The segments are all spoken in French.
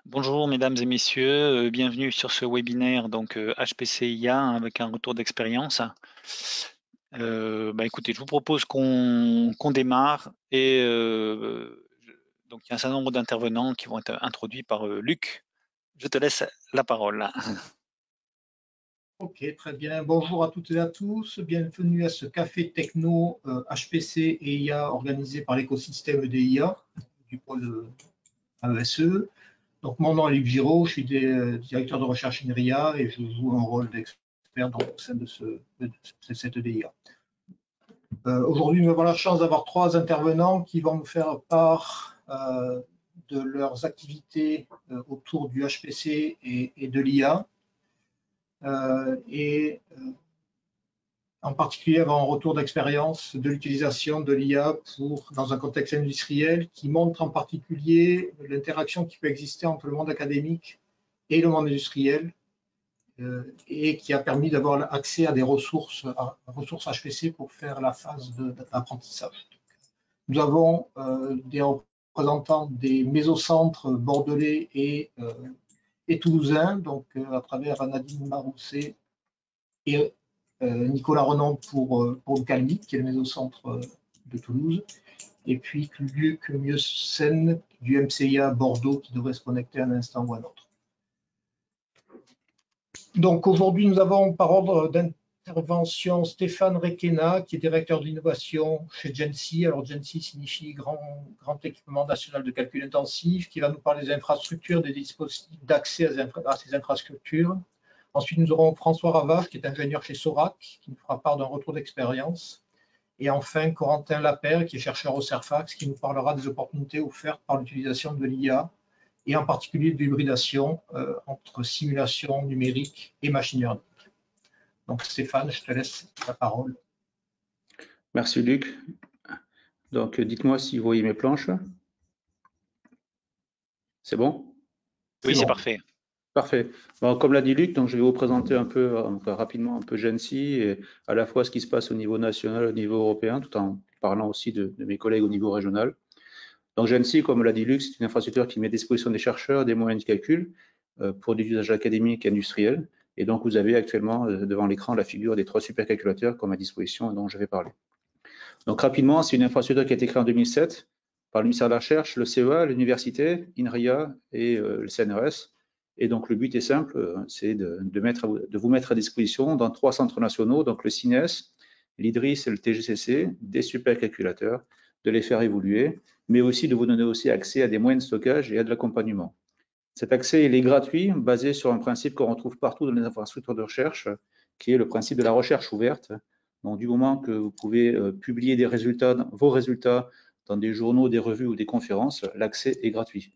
Bonjour mesdames et messieurs, bienvenue sur ce webinaire donc HPC IA avec un retour d'expérience. Écoutez, je vous propose qu'on démarre et donc il y a un certain nombre d'intervenants qui vont être introduits par Luc. Je te laisse la parole. Ok, très bien. Bonjour à toutes et à tous. Bienvenue à ce café techno HPC et IA organisé par l'écosystème des IA du pôle AESE. Donc, mon nom est Luc Giraud, je suis directeur de recherche INRIA et je joue un rôle d'expert au sein de cette DIA. Aujourd'hui, nous avons la chance d'avoir trois intervenants qui vont nous faire part de leurs activités autour du HPC et de l'IA. En particulier avoir un retour d'expérience de l'utilisation de l'IA dans un contexte industriel qui montre en particulier l'interaction qui peut exister entre le monde académique et le monde industriel et qui a permis d'avoir accès à des ressources HPC pour faire la phase d'apprentissage. Nous avons des représentants des mésocentres bordelais et toulousains, donc à travers Nadine Marousset et Nicolas Renon pour le Calmi, qui est le mésocentre de Toulouse, et puis Luc Mieuxsen du MCIA Bordeaux, qui devrait se connecter à un instant ou à un autre. Donc aujourd'hui, nous avons par ordre d'intervention Stéphane Requena, qui est directeur d'innovation chez Gensi. Alors Gensi signifie grand équipement national de calcul intensif, qui va nous parler des infrastructures, des dispositifs d'accès à ces infrastructures. Ensuite, nous aurons François Ravage, qui est ingénieur chez Sorac, qui nous fera part d'un retour d'expérience. Et enfin, Corentin Lapère, qui est chercheur au CERFAX, qui nous parlera des opportunités offertes par l'utilisation de l'IA, et en particulier de l'hybridation entre simulation numérique et machine learning. Donc Stéphane, je te laisse la parole. Merci Luc. Donc dites-moi si vous voyez mes planches. C'est bon? Oui, c'est parfait. Parfait. Bon, comme l'a dit Luc, donc je vais vous présenter un peu rapidement un peu Gensi et à la fois ce qui se passe au niveau national, au niveau européen, tout en parlant aussi de mes collègues au niveau régional. Donc Gensi, comme l'a dit Luc, c'est une infrastructure qui met à disposition des chercheurs des moyens de calcul pour des usages académiques et industriels. Et donc vous avez actuellement devant l'écran la figure des trois supercalculateurs qu'on a à disposition et dont je vais parler. Donc rapidement, c'est une infrastructure qui a été créée en 2007 par le ministère de la Recherche, le CEA, l'université, INRIA et le CNRS. Et donc le but est simple, c'est de vous mettre à disposition dans trois centres nationaux, donc le CINES, l'IDRIS et le TGCC, des supercalculateurs, de les faire évoluer, mais aussi de vous donner aussi accès à des moyens de stockage et à de l'accompagnement. Cet accès il est gratuit, basé sur un principe qu'on retrouve partout dans les infrastructures de recherche, qui est le principe de la recherche ouverte. Donc, du moment que vous pouvez publier vos résultats dans des journaux, des revues ou des conférences, l'accès est gratuit.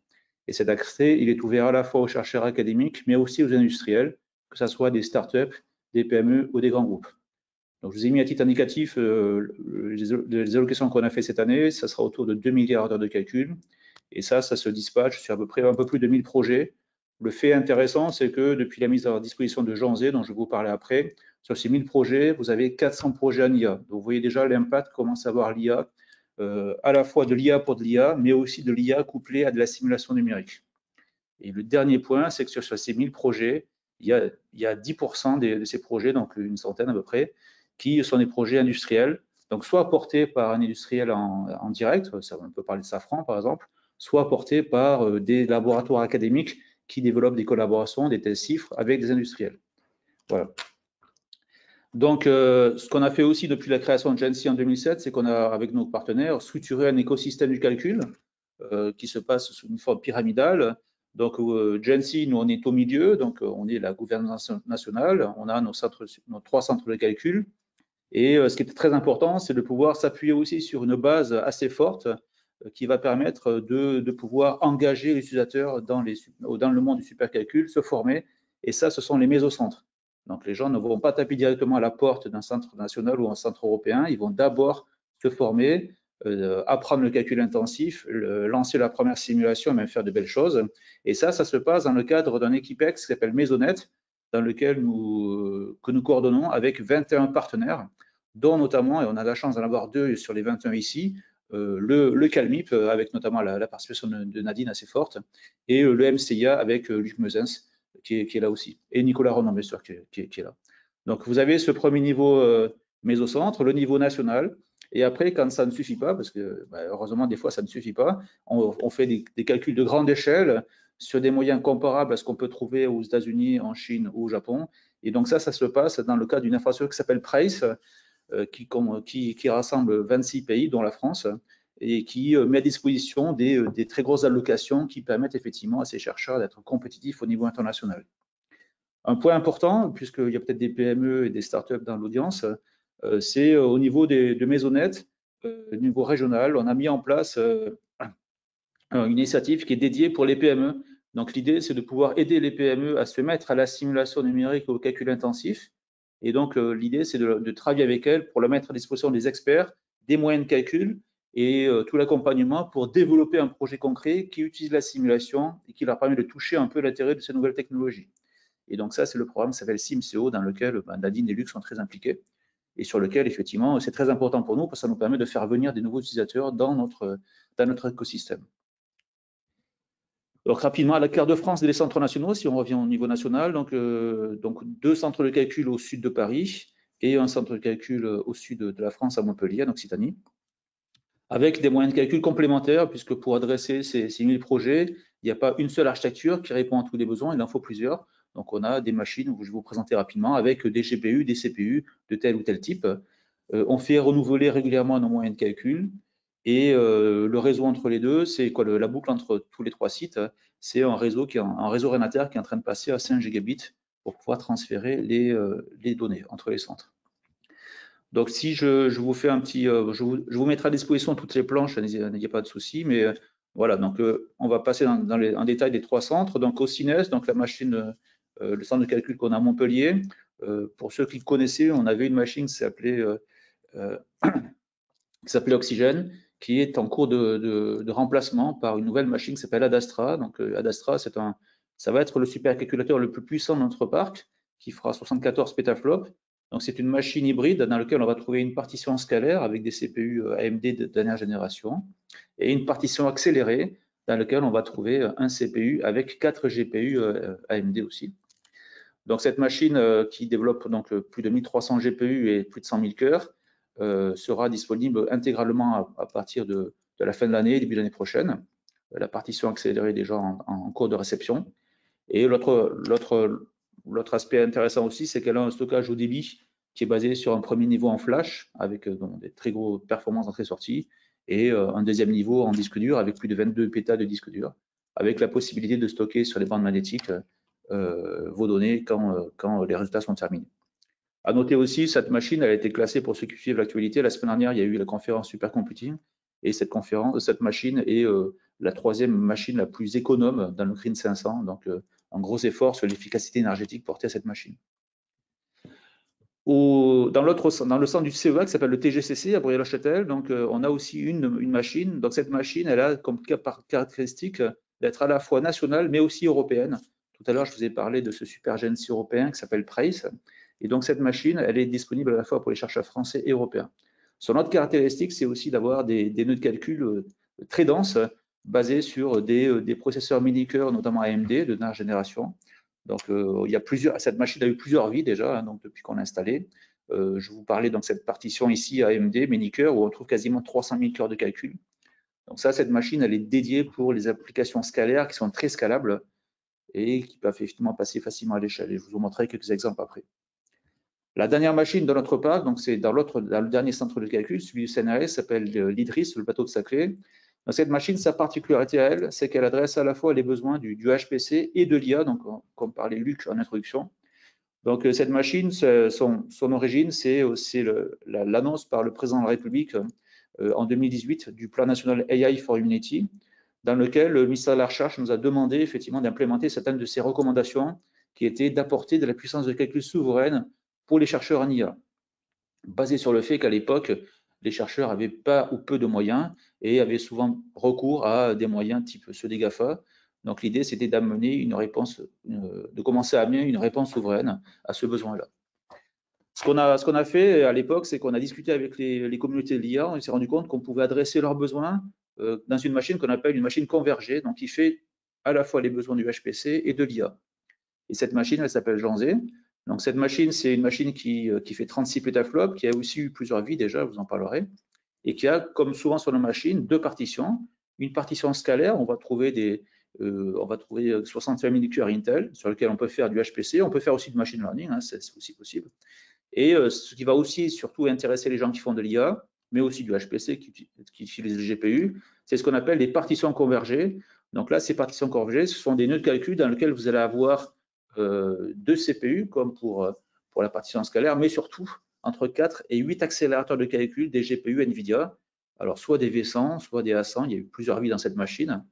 Et cet accès, il est ouvert à la fois aux chercheurs académiques, mais aussi aux industriels, que ce soit des startups, des PME ou des grands groupes. Donc, je vous ai mis à titre indicatif les allocations qu'on a fait cette année. Ça sera autour de 2 milliards d'heures de calcul. Et ça se dispatche sur à peu près un peu plus de 1000 projets. Le fait intéressant, c'est que depuis la mise à disposition de Jean Zé, dont je vais vous parler après, sur ces 1000 projets, vous avez 400 projets en IA. Donc, vous voyez déjà l'impact commence à avoir l'IA, à la fois de l'IA pour de l'IA, mais aussi de l'IA couplée à de la simulation numérique. Et le dernier point, c'est que sur ces 1000 projets, il y a 10% de ces projets, donc une centaine à peu près, qui sont des projets industriels, donc soit portés par un industriel en direct, on peut parler de Safran par exemple, soit portés par des laboratoires académiques qui développent des collaborations, des tests chiffres avec des industriels. Voilà. Donc, ce qu'on a fait aussi depuis la création de Gensi en 2007, c'est qu'on a, avec nos partenaires, structuré un écosystème du calcul qui se passe sous une forme pyramidale. Donc, Gensi, nous, on est au milieu, donc on est la gouvernance nationale, on a nos trois centres de calcul. Et ce qui est très important, c'est de pouvoir s'appuyer aussi sur une base assez forte qui va permettre de pouvoir engager les utilisateurs dans le monde du supercalcul, se former. Et ça, ce sont les mésocentres. Donc, les gens ne vont pas taper directement à la porte d'un centre national ou un centre européen. Ils vont d'abord se former, apprendre le calcul intensif, lancer la première simulation et même faire de belles choses. Et ça se passe dans le cadre d'un équipex qui s'appelle Maisonnet, dans lequel que nous coordonnons avec 21 partenaires, dont notamment, et on a la chance d'en avoir 2 sur les 21 ici, le CalMIP, avec notamment la participation de Nadine assez forte, et le MCIA avec Luc Meusens, qui est là aussi, et Nicolas Ronan, bien sûr, qui est là. Donc, vous avez ce premier niveau mésocentre, le niveau national, et après, quand ça ne suffit pas, parce que heureusement, des fois, ça ne suffit pas, on fait des calculs de grande échelle sur des moyens comparables à ce qu'on peut trouver aux États-Unis, en Chine ou au Japon. Et donc ça se passe dans le cadre d'une infrastructure qui s'appelle PRACE, qui rassemble 26 pays, dont la France, et qui met à disposition des très grosses allocations qui permettent effectivement à ces chercheurs d'être compétitifs au niveau international. Un point important, puisqu'il y a peut-être des PME et des startups dans l'audience, c'est au niveau de Maisonnet, au niveau régional, on a mis en place une initiative qui est dédiée pour les PME. Donc l'idée, c'est de pouvoir aider les PME à se mettre à la simulation numérique et au calcul intensif. Et donc l'idée, c'est de travailler avec elles pour leur mettre à disposition des experts, des moyens de calcul et tout l'accompagnement pour développer un projet concret qui utilise la simulation et qui leur permet de toucher un peu l'intérêt de ces nouvelles technologies. Et donc ça, c'est le programme qui s'appelle SimCO, dans lequel Nadine et Luc sont très impliqués et sur lequel, effectivement, c'est très important pour nous parce que ça nous permet de faire venir des nouveaux utilisateurs dans notre écosystème. Donc rapidement, la carte de France des centres nationaux, si on revient au niveau national, donc 2 centres de calcul au sud de Paris et un centre de calcul au sud de la France, à Montpellier, en Occitanie, avec des moyens de calcul complémentaires, puisque pour adresser ces 1000 projets, il n'y a pas une seule architecture qui répond à tous les besoins, il en faut plusieurs. Donc on a des machines, je vais vous présenter rapidement, avec des GPU, des CPU de tel ou tel type. On fait renouveler régulièrement nos moyens de calcul. Et le réseau entre les deux, c'est quoi la boucle entre tous les 3 sites? C'est un réseau Renater qui est en train de passer à 5 gigabits pour pouvoir transférer les données entre les centres. Donc si je vous fais un petit, je vous mettrai à disposition toutes les planches, n'ayez pas de souci, mais voilà, donc on va passer en détail des 3 centres. Donc au CINES, donc la machine, le centre de calcul qu'on a à Montpellier, pour ceux qui connaissaient, on avait une machine qui s'appelait Oxygène, qui est en cours de remplacement par une nouvelle machine qui s'appelle Adastra. Donc Adastra, ça va être le supercalculateur le plus puissant de notre parc, qui fera 74 pétaflops. Donc c'est une machine hybride dans laquelle on va trouver une partition scalaire avec des CPU AMD de dernière génération et une partition accélérée dans laquelle on va trouver un CPU avec 4 GPU AMD aussi. Donc cette machine qui développe donc plus de 1300 GPU et plus de 100 000 cœurs sera disponible intégralement à partir de la fin de l'année, début de l'année prochaine. La partition accélérée est déjà en cours de réception. Et l'autre aspect intéressant aussi, c'est qu'elle a un stockage haut débit qui est basé sur un premier niveau en flash avec des très grosses performances entrée-sortie et un deuxième niveau en disque dur avec plus de 22 pétas de disque dur, avec la possibilité de stocker sur les bandes magnétiques vos données quand les résultats sont terminés. À noter aussi, cette machine, elle a été classée, pour ceux qui suivent l'actualité, la semaine dernière, il y a eu la conférence Supercomputing, et cette machine est la 3e machine la plus économe dans le Green 500, donc un gros effort sur l'efficacité énergétique portée à cette machine. Dans le centre du CEA, qui s'appelle le TGCC à Brûlé-la-Châtel, donc on a aussi une machine. Donc cette machine, elle a comme caractéristique d'être à la fois nationale, mais aussi européenne. Tout à l'heure, je vous ai parlé de ce super GENSI européen qui s'appelle PRACE. Et donc cette machine, elle est disponible à la fois pour les chercheurs français et européens. Son autre caractéristique, c'est aussi d'avoir des nœuds de calcul très denses, basés sur des processeurs mini-cœurs, notamment AMD de dernière génération. Donc cette machine a eu plusieurs vies déjà, donc depuis qu'on l'a installée. Je vous parlais donc de cette partition ici AMD mini-cœur où on trouve quasiment 300 000 cœurs de calcul. Donc ça, cette machine, elle est dédiée pour les applications scalaires qui sont très scalables et qui peuvent effectivement passer facilement à l'échelle. Et je vous en montrerai quelques exemples après. La dernière machine de notre parc, donc c'est dans le dernier centre de calcul, celui du CNRS, s'appelle l'IDRIS, le bateau de Saclay. Donc cette machine, sa particularité à elle, c'est qu'elle adresse à la fois les besoins du HPC et de l'IA, donc comme parlait Luc en introduction. Donc cette machine, son origine, c'est l'annonce par le président de la République en 2018 du plan national AI for Humanity, dans lequel le ministère de la Recherche nous a demandé effectivement d'implémenter certaines de ses recommandations qui étaient d'apporter de la puissance de calcul souveraine pour les chercheurs en IA, basé sur le fait qu'à l'époque, les chercheurs n'avaient pas ou peu de moyens et avaient souvent recours à des moyens type ceux des GAFA. Donc l'idée, c'était d'amener une réponse, de commencer à amener une réponse souveraine à ce besoin-là. Ce qu'on a fait à l'époque, c'est qu'on a discuté avec les communautés de l'IA, on s'est rendu compte qu'on pouvait adresser leurs besoins dans une machine qu'on appelle une machine convergée, donc qui fait à la fois les besoins du HPC et de l'IA. Et cette machine, elle s'appelle Janzé. Donc cette machine, c'est une machine qui fait 36 pétaflops, qui a aussi eu plusieurs vies déjà, je vous en parlerai, et qui a, comme souvent sur nos machines, deux partitions. Une partition scalaire, on va trouver 65 000 cœurs Intel sur lesquels on peut faire du HPC, on peut faire aussi du machine learning, hein, c'est aussi possible. Et ce qui va aussi surtout intéresser les gens qui font de l'IA, mais aussi du HPC qui utilisent le GPU, c'est ce qu'on appelle des partitions convergées. Donc là, ces partitions convergées, ce sont des nœuds de calcul dans lesquels vous allez avoir deux CPU, comme pour la partition scalaire, mais surtout entre 4 et 8 accélérateurs de calcul des GPU NVIDIA. Alors, soit des V100, soit des A100, il y a eu plusieurs vies dans cette machine.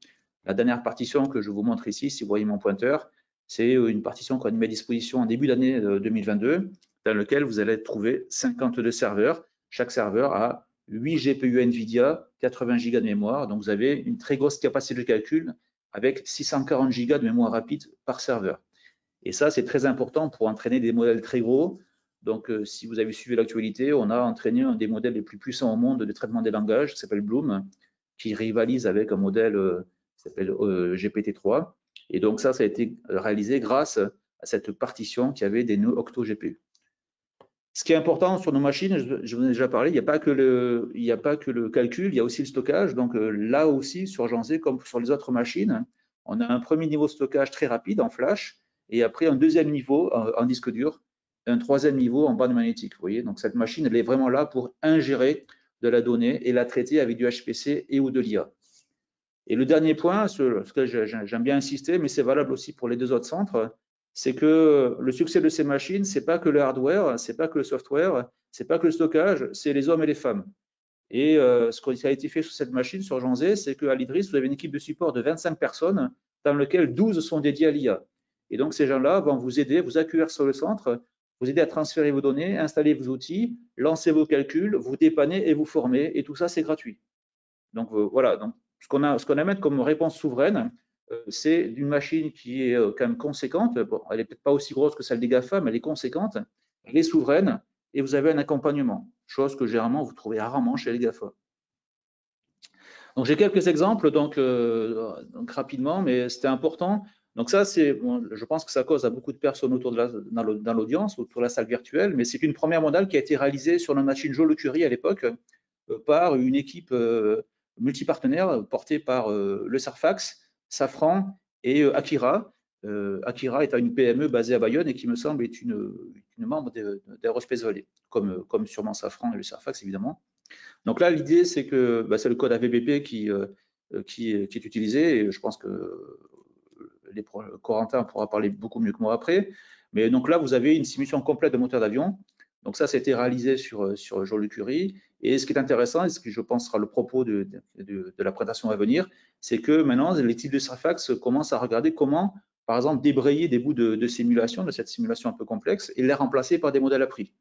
La dernière partition que je vous montre ici, si vous voyez mon pointeur, c'est une partition qu'on a mis à disposition en début d'année 2022, dans lequel vous allez trouver 52 serveurs. Chaque serveur a 8 GPU NVIDIA, 80 Go de mémoire. Donc, vous avez une très grosse capacité de calcul avec 640 Go de mémoire rapide par serveur. Et ça, c'est très important pour entraîner des modèles très gros. Donc, si vous avez suivi l'actualité, on a entraîné un des modèles les plus puissants au monde de traitement des langages, qui s'appelle Bloom, qui rivalise avec un modèle qui s'appelle GPT-3. Et donc, ça a été réalisé grâce à cette partition qui avait des nœuds octo GPU. Ce qui est important sur nos machines, je vous en ai déjà parlé, il n'y a pas que le calcul, il y a aussi le stockage. Donc là aussi, sur Janzé, comme sur les autres machines, on a un premier niveau de stockage très rapide en flash, et après un deuxième niveau en disque dur, un troisième niveau en bande magnétique. Vous voyez, donc cette machine, elle est vraiment là pour ingérer de la donnée et la traiter avec du HPC et ou de l'IA. Et le dernier point, sur lequel j'aime bien insister, mais c'est valable aussi pour les deux autres centres, c'est que le succès de ces machines, c'est pas que le hardware, c'est pas que le software, c'est pas que le stockage, c'est les hommes et les femmes. Et ce qui a été fait sur cette machine, sur Janzé, c'est qu'à l'IDRIS, vous avez une équipe de support de 25 personnes, dans lequel 12 sont dédiés à l'IA. Et donc, ces gens-là vont vous aider, vous accueillir sur le centre, vous aider à transférer vos données, installer vos outils, lancer vos calculs, vous dépanner et vous former. Et tout ça, c'est gratuit. Donc, voilà. Donc, ce qu'on amène comme réponse souveraine, c'est une machine qui est quand même conséquente. Bon, elle n'est peut-être pas aussi grosse que celle des GAFA, mais elle est conséquente, elle est souveraine, et vous avez un accompagnement, chose que généralement vous trouvez rarement chez les GAFA. Donc j'ai quelques exemples, donc rapidement, mais c'était important. Donc ça, bon, je pense que ça cause à beaucoup de personnes autour dans l'audience, autour de la salle virtuelle, mais c'est une première modèle qui a été réalisée sur la machine Joule-Curie à l'époque par une équipe multipartenaire portée par le Sarfax, Safran et Akira. Akira est une PME basée à Bayonne et qui me semble est une membre d'Aerospace Valley, comme sûrement Safran et le Sarfax évidemment. Donc là, l'idée, c'est que c'est le code AVBP qui est utilisé, et je pense que Corentin pourra parler beaucoup mieux que moi après. Mais donc là, vous avez une simulation complète de moteur d'avion. Donc ça, été réalisé sur Joule-Curie. Et ce qui est intéressant, et ce qui je pense sera le propos de la présentation à venir, c'est que maintenant, les types de Sarfax commencent à regarder comment, par exemple, débrayer des bouts de simulation, de cette simulation un peu complexe, et les remplacer par des modèles appris.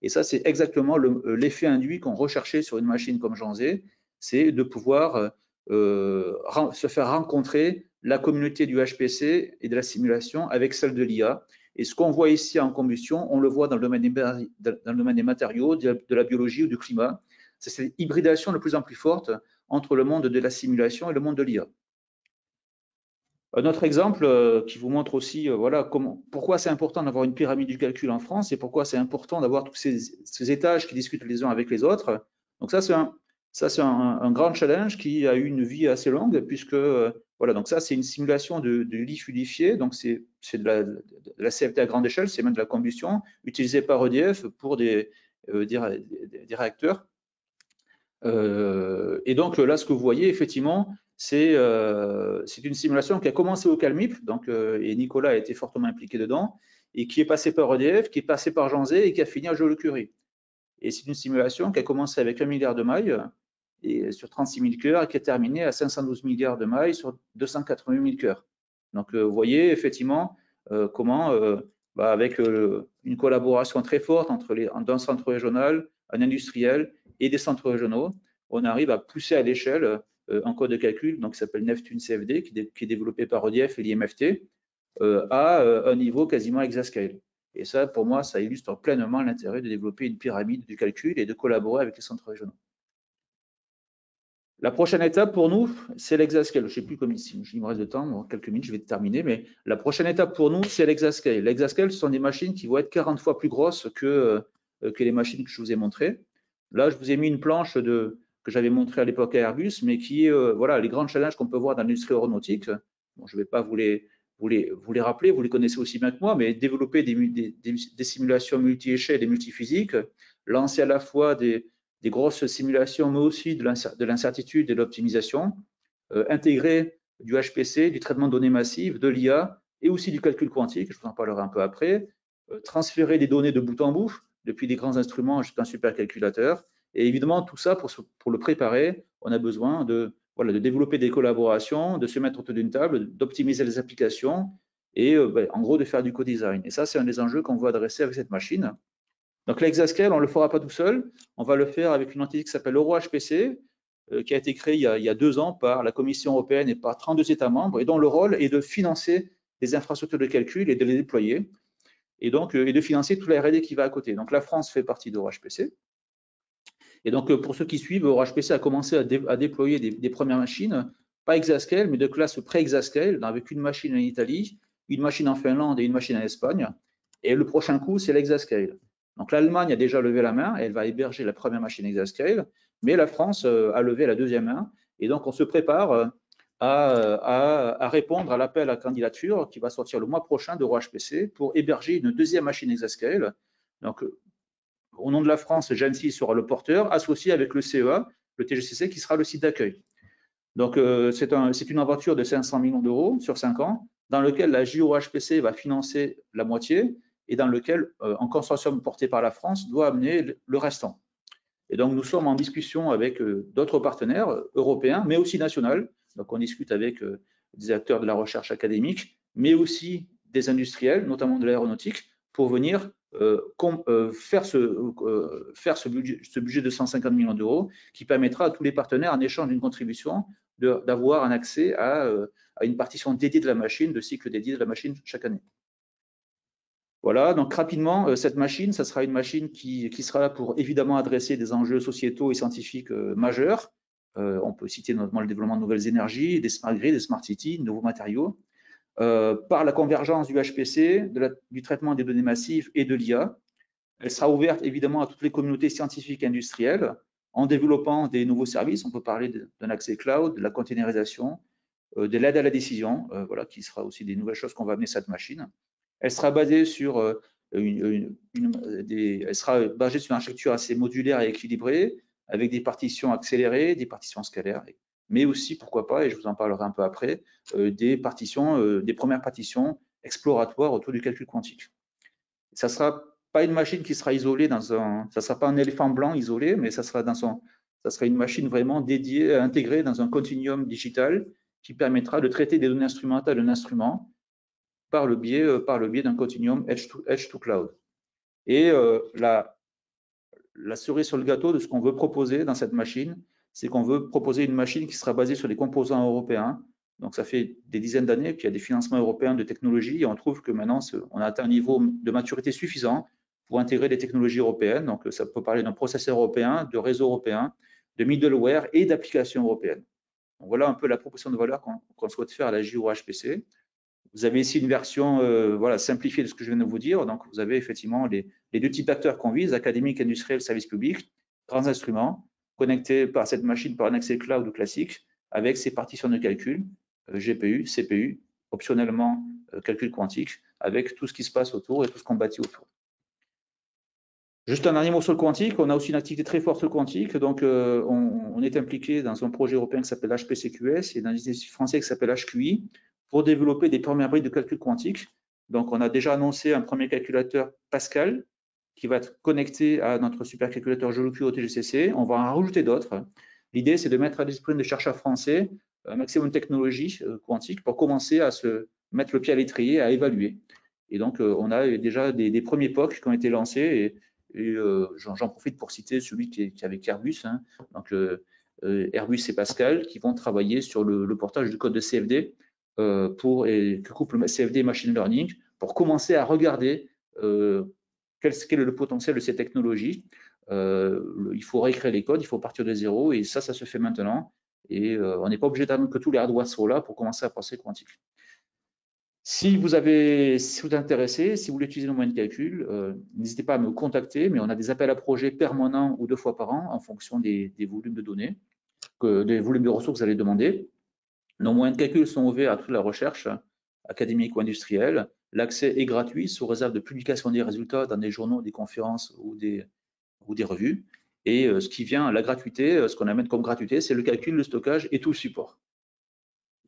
Et ça, c'est exactement l'effet induit qu'on recherchait sur une machine comme Janzé, c'est de pouvoir se faire rencontrer la communauté du HPC et de la simulation avec celle de l'IA. Et ce qu'on voit ici en combustion, on le voit dans le domaine des matériaux, de la biologie ou du climat. C'est cette hybridation de plus en plus forte entre le monde de la simulation et le monde de l'IA. Un autre exemple qui vous montre aussi voilà, pourquoi c'est important d'avoir une pyramide du calcul en France et pourquoi c'est important d'avoir tous ces étages qui discutent les uns avec les autres. Donc ça, c'est un grand challenge qui a eu une vie assez longue puisque, voilà, donc ça, c'est une simulation de lit fluidifié. Donc c'est de la CFD à grande échelle, c'est même de la combustion utilisée par EDF pour des réacteurs. Et donc là, ce que vous voyez, effectivement, c'est une simulation qui a commencé au CalMIP, donc, et Nicolas a été fortement impliqué dedans, et qui est passé par EDF, qui est passé par Janzé et qui a fini à Joule-Curie. Et c'est une simulation qui a commencé avec 1 milliard de mailles et sur 36 000 cœurs et qui a terminé à 512 milliards de mailles sur 288 000 cœurs. Donc vous voyez effectivement comment, avec une collaboration très forte entre un centre régional, un industriel et des centres régionaux, on arrive à pousser à l'échelle un code de calcul donc, qui s'appelle Neptune CFD, qui est développé par EDF et l'IMFT, à un niveau quasiment exascale. Et ça, pour moi, ça illustre pleinement l'intérêt de développer une pyramide du calcul et de collaborer avec les centres régionaux. La prochaine étape pour nous, c'est l'Exascale. Je ne sais plus comme ici, il me reste de temps, quelques minutes, je vais terminer, mais la prochaine étape pour nous, c'est l'Exascale. L'Exascale, ce sont des machines qui vont être 40 fois plus grosses que les machines que je vous ai montrées. Là, je vous ai mis une planche que j'avais montrée à l'époque à Airbus, mais qui est voilà, les grands challenges qu'on peut voir dans l'industrie aéronautique. Bon, je ne vais pas vous les rappeler, vous les connaissez aussi bien que moi, mais développer des simulations multi-échelles et multiphysiques, lancer à la fois des grosses simulations, mais aussi de l'incertitude et de l'optimisation, intégrer du HPC, du traitement de données massives, de l'IA et aussi du calcul quantique, je vous en parlerai un peu après, transférer des données de bout en bout, depuis des grands instruments jusqu'à un supercalculateur. Et évidemment, tout ça, pour le préparer, on a besoin de développer des collaborations, de se mettre autour d'une table, d'optimiser les applications et en gros de faire du co-design. Et ça, c'est un des enjeux qu'on veut adresser avec cette machine. Donc l'Exascale, on ne le fera pas tout seul, on va le faire avec une entité qui s'appelle EuroHPC, qui a été créée il y a 2 ans par la Commission européenne et par 32 États membres, et dont le rôle est de financer les infrastructures de calcul et de les déployer, et donc et de financer toute la R&D qui va à côté. Donc la France fait partie d'EuroHPC. Et donc pour ceux qui suivent, EuroHPC a commencé à déployer des premières machines, pas Exascale, mais de classe pré-Exascale, avec une machine en Italie, une machine en Finlande et une machine en Espagne. Et le prochain coup, c'est l'Exascale. Donc l'Allemagne a déjà levé la main, elle va héberger la première machine Exascale, mais la France a levé la deuxième main, et donc on se prépare à répondre à l'appel à candidature qui va sortir le mois prochain d'EuroHPC pour héberger une deuxième machine Exascale. Donc au nom de la France, Gensi sera le porteur, associé avec le CEA, le TGCC, qui sera le site d'accueil. Donc c'est une aventure de 500 millions d'euros sur 5 ans, dans lequel la JOHPC va financer la moitié, et dans lequel un consortium porté par la France doit amener le restant. Et donc nous sommes en discussion avec d'autres partenaires européens, mais aussi nationaux. Donc on discute avec des acteurs de la recherche académique, mais aussi des industriels, notamment de l'aéronautique, pour venir faire ce budget de 150 millions d'euros qui permettra à tous les partenaires, en échange d'une contribution, d'avoir un accès à une partition dédiée de la machine, de cycle dédié de la machine chaque année. Voilà, donc rapidement, cette machine, ça sera une machine qui sera là pour évidemment adresser des enjeux sociétaux et scientifiques majeurs. On peut citer notamment le développement de nouvelles énergies, des smart grids, des smart cities, de nouveaux matériaux, par la convergence du HPC, du traitement des données massives et de l'IA. Elle sera ouverte évidemment à toutes les communautés scientifiques et industrielles en développant des nouveaux services. On peut parler d'un accès cloud, de la containerisation, de l'aide à la décision, voilà, qui sera aussi des nouvelles choses qu'on va amener cette machine. Elle sera basée sur une architecture assez modulaire et équilibrée, avec des partitions accélérées, des partitions scalaires, mais aussi, pourquoi pas, et je vous en parlerai un peu après, des premières partitions exploratoires autour du calcul quantique. Ça ne sera pas une machine qui sera isolée ça ne sera pas un éléphant blanc isolé, mais ça sera une machine vraiment dédiée, intégrée dans un continuum digital qui permettra de traiter des données instrumentales d'un instrument par le biais d'un continuum edge to cloud. Et la cerise sur le gâteau de ce qu'on veut proposer dans cette machine, c'est qu'on veut proposer une machine qui sera basée sur des composants européens. Donc ça fait des dizaines d'années qu'il y a des financements européens de technologie, et on trouve que maintenant on a atteint un niveau de maturité suffisant pour intégrer des technologies européennes. Donc ça peut parler d'un processeur européen, de réseau européen, de middleware et d'applications européennes. Donc voilà un peu la proposition de valeur qu'on souhaite faire à la JOHPC. Vous avez ici une version simplifiée de ce que je viens de vous dire. Donc, vous avez effectivement les 2 types d'acteurs qu'on vise, académiques, industriels, services publics, grands instruments, connectés par cette machine par un accès cloud ou classique, avec ses partitions de calcul, GPU, CPU, optionnellement calcul quantique, avec tout ce qui se passe autour et tout ce qu'on bâtit autour. Juste un dernier mot sur le quantique. On a aussi une activité très forte sur le quantique. Donc, on est impliqué dans un projet européen qui s'appelle HPCQS et dans un institut français qui s'appelle HQI, pour développer des premières briques de calcul quantique. Donc, on a déjà annoncé un premier calculateur Pascal qui va être connecté à notre supercalculateur Joliot au TGCC. On va en rajouter d'autres. L'idée, c'est de mettre à la disposition des chercheurs français un maximum de technologies quantiques pour commencer à se mettre le pied à l'étrier, à évaluer. Et donc, on a déjà des premiers POC qui ont été lancés, et j'en profite pour citer celui qui est avec Airbus. Donc, Airbus et Pascal qui vont travailler sur le portage du code de CFD, que couple CFD et machine learning, pour commencer à regarder quel est le potentiel de ces technologies. Il faut réécrire les codes, il faut partir de zéro, et ça se fait maintenant. Et on n'est pas obligé d'attendre que tous les hardware soient là pour commencer à penser quantique. Si vous êtes intéressé, si vous voulez utiliser nos moyens de calcul, n'hésitez pas à me contacter, mais on a des appels à projets permanents ou 2 fois par an en fonction des volumes de données, des volumes de ressources que vous allez demander. Nos moyens de calcul sont ouverts à toute la recherche académique ou industrielle. L'accès est gratuit sous réserve de publication des résultats dans des journaux, des conférences ou des revues. Et ce qui vient, la gratuité, ce qu'on amène comme gratuité, c'est le calcul, le stockage et tout le support.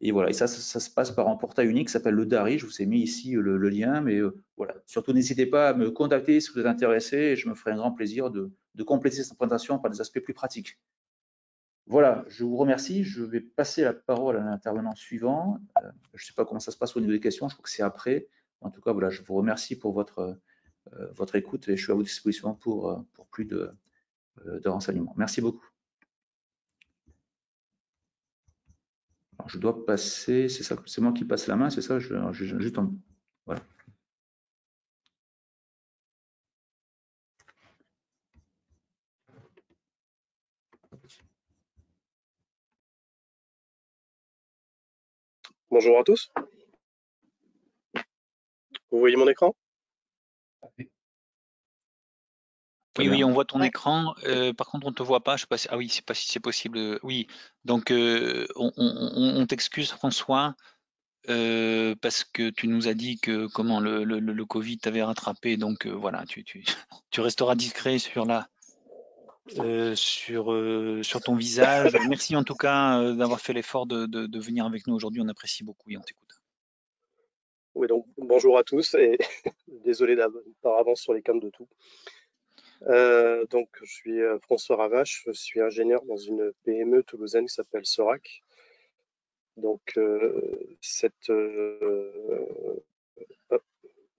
Et voilà, et ça se passe par un portail unique qui s'appelle le DARI. Je vous ai mis ici le lien, mais voilà. Surtout, n'hésitez pas à me contacter si vous êtes intéressé, et je me ferai un grand plaisir de compléter cette présentation par des aspects plus pratiques. Voilà, je vous remercie. Je vais passer la parole à l'intervenant suivant. Je ne sais pas comment ça se passe au niveau des questions, je crois que c'est après. En tout cas, voilà, je vous remercie pour votre écoute et je suis à votre disposition pour plus de renseignements. Merci beaucoup. Alors, je dois passer, c'est ça, c'est moi qui passe la main, c'est ça, voilà. Bonjour à tous. Vous voyez mon écran? Oui, on voit ton écran. Par contre, on ne te voit pas. Je sais pas si... Ah oui, c'est pas si c'est possible. Oui, donc on t'excuse, François, parce que tu nous as dit que comment le Covid t'avait rattrapé. Donc voilà, tu resteras discret sur sur ton visage. Merci en tout cas d'avoir fait l'effort de venir avec nous aujourd'hui. On apprécie beaucoup et on t'écoute. Oui, donc bonjour à tous et désolé par avance sur les camps de tout. Donc je suis François Ravache, je suis ingénieur dans une PME toulousaine qui s'appelle Sorac. Donc hop, je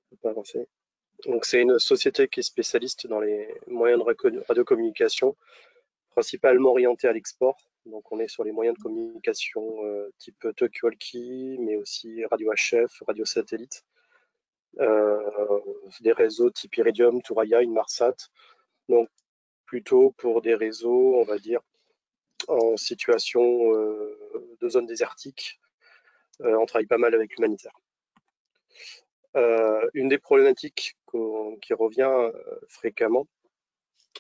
peux pas avancer. Donc c'est une société qui est spécialiste dans les moyens de radiocommunication, principalement orientée à l'export. Donc on est sur les moyens de communication type talkie-walkie, mais aussi radio HF, radio satellite. Des réseaux type Iridium, Thuraya, Inmarsat. Donc plutôt pour des réseaux, on va dire, en situation de zone désertique. On travaille pas mal avec l'humanitaire. Une des problématiques qui revient fréquemment,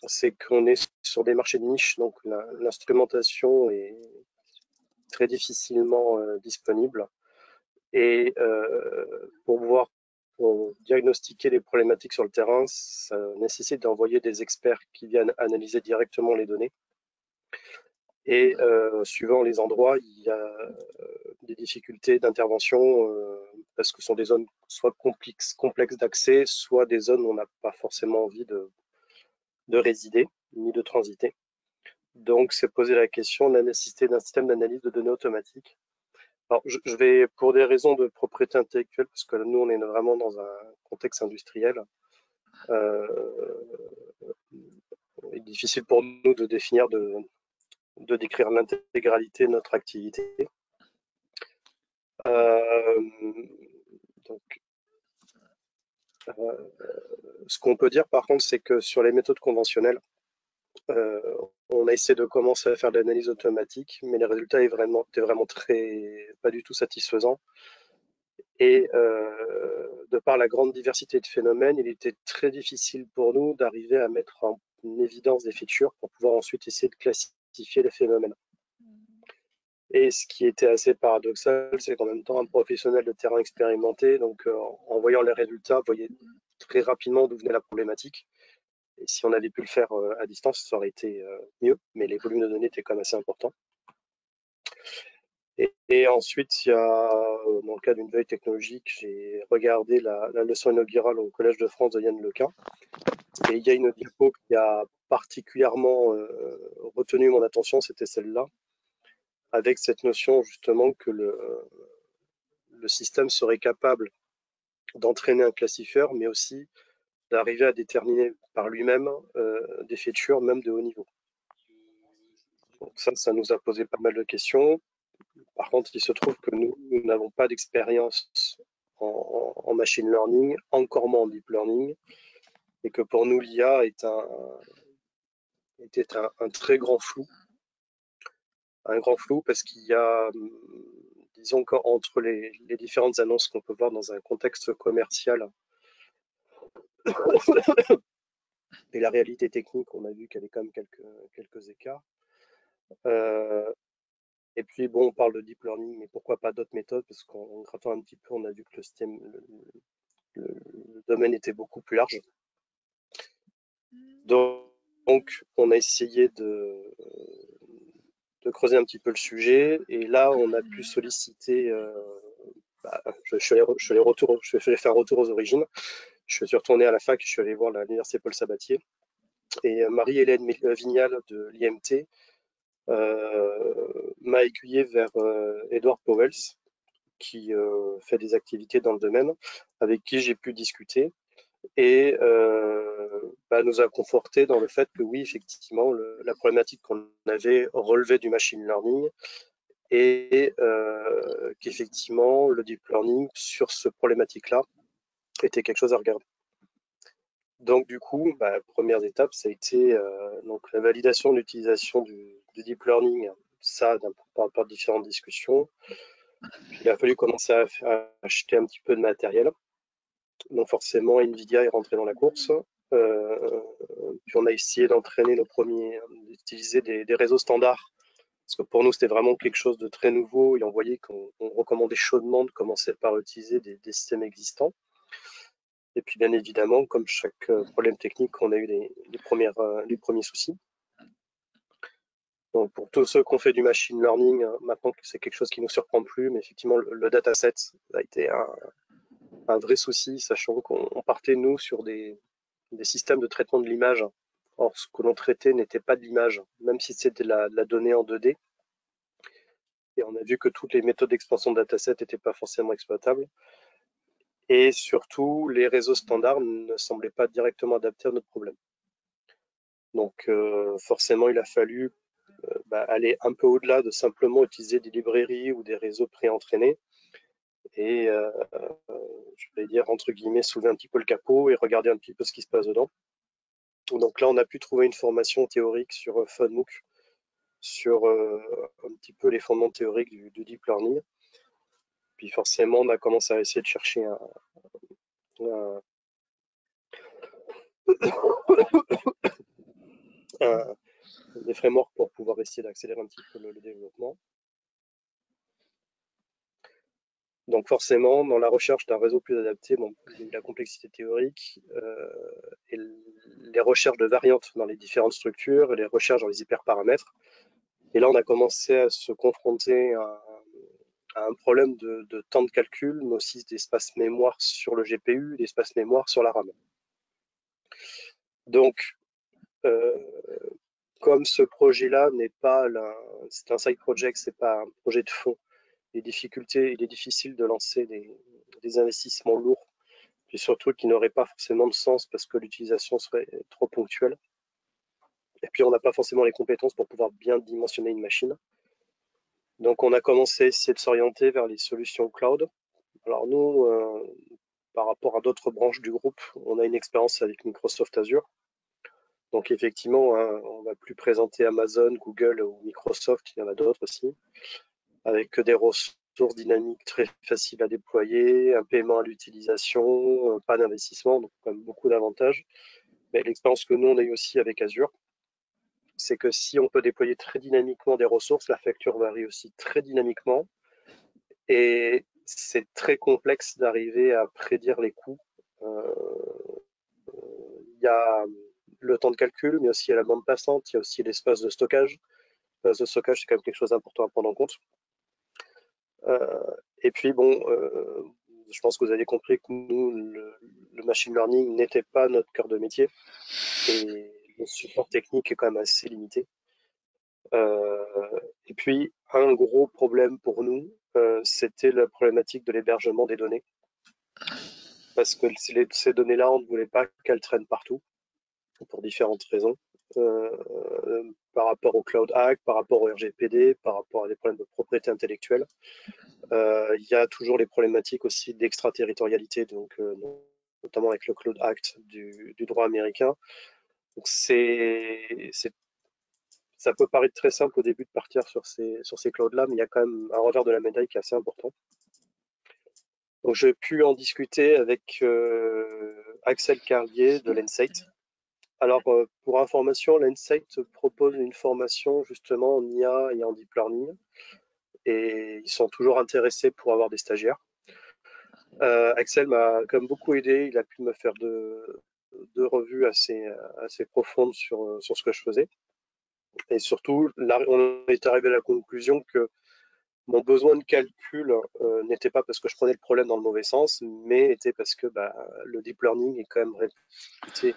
c'est qu'on est sur des marchés de niche, donc l'instrumentation est très difficilement disponible. Et pour diagnostiquer les problématiques sur le terrain, ça nécessite d'envoyer des experts qui viennent analyser directement les données. Et suivant les endroits, il y a des difficultés d'intervention parce que ce sont des zones soit complexes d'accès, soit des zones où on n'a pas forcément envie de résider ni de transiter. Donc, c'est poser la question de la nécessité d'un système d'analyse de données automatique. Alors, je vais, pour des raisons de propriété intellectuelle, parce que nous, on est vraiment dans un contexte industriel, il est difficile pour nous de définir, de décrire l'intégralité de notre activité. Ce qu'on peut dire, par contre, c'est que sur les méthodes conventionnelles, on a essayé de commencer à faire de l'analyse automatique, mais les résultats étaient vraiment pas du tout satisfaisants. Et de par la grande diversité de phénomènes, il était très difficile pour nous d'arriver à mettre en évidence des features pour pouvoir ensuite essayer de classifier les phénomènes. Et ce qui était assez paradoxal, c'est qu'en même temps, un professionnel de terrain expérimenté, donc en voyant les résultats, voyait très rapidement d'où venait la problématique. Et si on avait pu le faire à distance, ça aurait été mieux, mais les volumes de données étaient quand même assez importants. Et ensuite, il y a, dans le cas d'une veille technologique, j'ai regardé la leçon inaugurale au Collège de France de Yann Lequin. Et il y a une diapo qui a particulièrement retenu mon attention, c'était celle-là, avec cette notion justement que le système serait capable d'entraîner un classifieur, mais aussi d'arriver à déterminer par lui-même des features, même de haut niveau. Donc ça nous a posé pas mal de questions. Par contre, il se trouve que nous n'avons pas d'expérience en machine learning, encore moins en deep learning, et que pour nous, l'IA était un très grand flou. Un grand flou parce qu'il y a, disons qu'entre les différentes annonces qu'on peut voir dans un contexte commercial et la réalité technique, on a vu qu'il y avait quand même quelques écarts. Et puis, bon, on parle de deep learning, mais pourquoi pas d'autres méthodes? Parce qu'en grattant un petit peu, on a vu que le domaine était beaucoup plus large. Donc, on a essayé de creuser un petit peu le sujet. Et là, on a pu solliciter. Je suis allé faire un retour aux origines. Je suis retourné à la fac, je suis allé voir l'université Paul Sabatier. Et Marie-Hélène Vignal de l'IMT m'a aiguillé vers Edward Powell, qui fait des activités dans le domaine, avec qui j'ai pu discuter et nous a conforté dans le fait que oui, effectivement, la problématique qu'on avait relevait du machine learning et qu'effectivement, le deep learning sur ce problématique-là était quelque chose à regarder. Donc du coup, première étape, ça a été donc la validation de l'utilisation du deep learning, ça par différentes discussions. Puis, il a fallu commencer à acheter un petit peu de matériel. Donc forcément, Nvidia est rentré dans la course. Puis on a essayé d'entraîner d'utiliser des réseaux standards. Parce que pour nous, c'était vraiment quelque chose de très nouveau et on voyait qu'on recommandait chaudement de commencer par utiliser des systèmes existants. Et puis bien évidemment, comme chaque problème technique, on a eu les premiers soucis. Donc pour tous ceux qui ont fait du machine learning, maintenant c'est quelque chose qui ne nous surprend plus, mais effectivement le dataset a été un vrai souci, sachant qu'on partait nous sur des systèmes de traitement de l'image. Or ce que l'on traitait n'était pas de l'image, même si c'était de la donnée en 2D. Et on a vu que toutes les méthodes d'expansion de dataset n'étaient pas forcément exploitables. Et surtout, les réseaux standards ne semblaient pas directement adaptés à notre problème. Donc forcément, il a fallu aller un peu au-delà de simplement utiliser des librairies ou des réseaux pré-entraînés et je vais dire entre guillemets soulever un petit peu le capot et regarder un petit peu ce qui se passe dedans. Donc là, on a pu trouver une formation théorique sur FunMOOC, sur un petit peu les fondements théoriques du deep learning. Puis forcément, on a commencé à essayer de chercher des frameworks pour pouvoir essayer d'accélérer un petit peu le développement. Donc forcément, dans la recherche d'un réseau plus adapté, il y a eu la complexité théorique et les recherches de variantes dans les différentes structures, et les recherches dans les hyperparamètres. Et là, on a commencé à se confronter à un problème de temps de calcul, mais aussi d'espace mémoire sur le GPU, d'espace mémoire sur la RAM. Donc, comme ce projet-là n'est pas, c'est un side project, c'est pas un projet de fond, il est difficile de lancer des investissements lourds, et surtout qui n'auraient pas forcément de sens parce que l'utilisation serait trop ponctuelle. Et puis on n'a pas forcément les compétences pour pouvoir bien dimensionner une machine. Donc on a commencé à essayer de s'orienter vers les solutions cloud. Alors nous, par rapport à d'autres branches du groupe, on a une expérience avec Microsoft Azure. Donc effectivement, on va plus présenter Amazon, Google ou Microsoft, il y en a d'autres aussi, avec des ressources dynamiques très faciles à déployer, un paiement à l'utilisation, pas d'investissement, donc quand même beaucoup d'avantages. Mais l'expérience que nous, on a eu aussi avec Azure, c'est que si on peut déployer très dynamiquement des ressources, la facture varie aussi très dynamiquement. Et c'est très complexe d'arriver à prédire les coûts. Il y a le temps de calcul, mais aussi il y a la bande passante, il y a aussi l'espace de stockage. L'espace de stockage, c'est quand même quelque chose d'important à prendre en compte. Et puis, je pense que vous avez compris que nous, le machine learning n'était pas notre cœur de métier. Et le support technique est quand même assez limité. Et puis, un gros problème pour nous, c'était la problématique de l'hébergement des données. Parce que ces données-là, on ne voulait pas qu'elles traînent partout, pour différentes raisons. Par rapport au Cloud Act, par rapport au RGPD, par rapport à des problèmes de propriété intellectuelle. Il y a toujours les problématiques aussi d'extraterritorialité, donc notamment avec le Cloud Act du droit américain. Donc ça peut paraître très simple au début de partir sur ces clouds-là, mais il y a quand même un revers de la médaille qui est assez important. Donc j'ai pu en discuter avec Axel Carlier de l'Insight. Alors pour information, l'Insight propose une formation justement en IA et en deep learning, et ils sont toujours intéressés pour avoir des stagiaires. Axel m'a quand même beaucoup aidé, il a pu me faire deux revues assez profondes sur ce que je faisais. Et surtout, là, on est arrivé à la conclusion que mon besoin de calcul n'était pas parce que je prenais le problème dans le mauvais sens, mais était parce que le deep learning est quand même réputé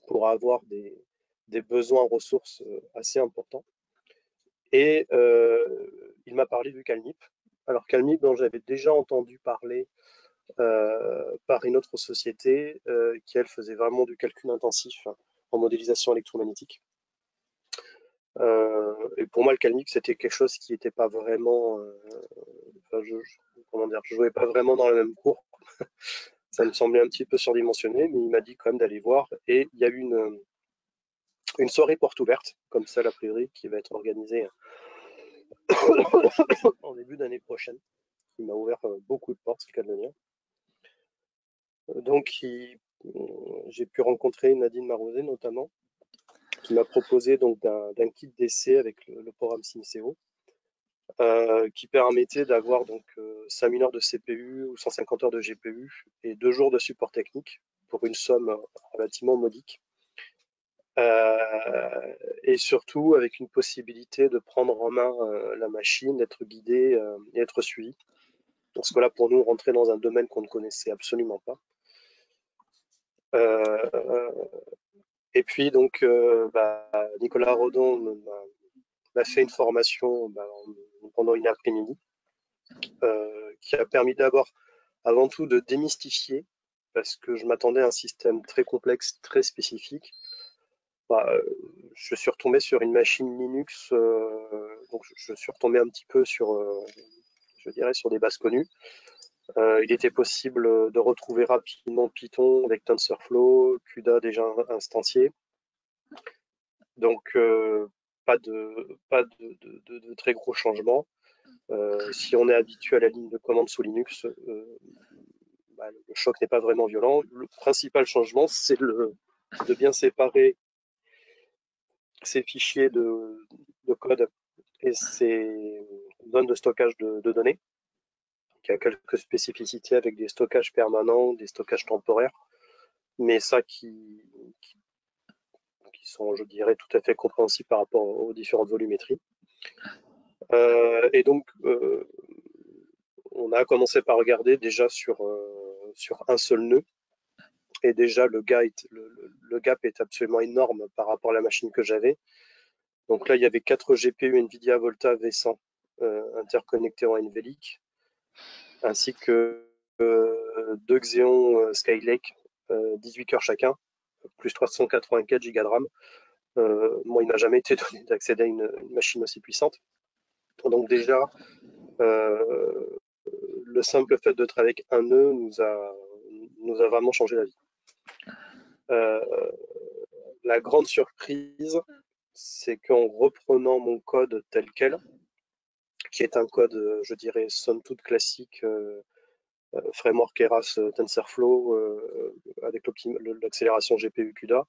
pour avoir des besoins en ressources assez importants. Et il m'a parlé du Calnip. Alors Calnip, dont j'avais déjà entendu parler par une autre société qui, elle, faisait vraiment du calcul intensif en modélisation électromagnétique. Et pour moi, le Calnip, c'était quelque chose qui n'était pas vraiment... je jouais pas vraiment dans la même cour. Ça me semblait un petit peu surdimensionné, mais il m'a dit quand même d'aller voir. Et il y a eu une soirée porte ouverte, comme ça, a priori, qui va être organisée en début d'année prochaine, qui m'a ouvert beaucoup de portes, c'est le cas de le dire. Donc, j'ai pu rencontrer Nadine Marozet, notamment, qui m'a proposé donc d'un kit d'essai avec le programme SimCO, qui permettait d'avoir donc 5000 heures de CPU ou 150 heures de GPU et 2 jours de support technique pour une somme relativement modique. Et surtout avec une possibilité de prendre en main la machine, d'être guidé et être suivi. Parce que là, pour nous, rentrer dans un domaine qu'on ne connaissait absolument pas. Et puis donc, Nicolas Rodon m'a fait une formation pendant une après-midi qui a permis d'abord, avant tout, de démystifier, parce que je m'attendais à un système très complexe, très spécifique. Je suis retombé sur une machine Linux, donc je suis retombé un petit peu sur, je dirais, sur des bases connues. Il était possible de retrouver rapidement Python avec TensorFlow, CUDA déjà instancié. Donc, pas de très gros changements. Si on est habitué à la ligne de commande sous Linux, le choc n'est pas vraiment violent. Le principal changement, c'est de bien séparer ces fichiers de code et ces zones de stockage de données. Il y a quelques spécificités avec des stockages permanents, des stockages temporaires, mais ça qui sont, je dirais, tout à fait compréhensibles par rapport aux différentes volumétries. Et donc, on a commencé par regarder déjà sur un seul nœud. Et déjà, le gap est absolument énorme par rapport à la machine que j'avais. Donc là, il y avait 4 GPU NVIDIA Volta V100 interconnectés en NVLink, ainsi que 2 Xeon Skylake, 18 cœurs chacun, plus 384 Go de RAM. Moi, il ne m'a jamais été donné d'accéder à une machine aussi puissante. Donc déjà, le simple fait de travailler avec un nœud nous a vraiment changé la vie. La grande surprise, c'est qu'en reprenant mon code tel quel, qui est un code, je dirais, somme toute classique, framework Keras TensorFlow, avec l'accélération GPU CUDA,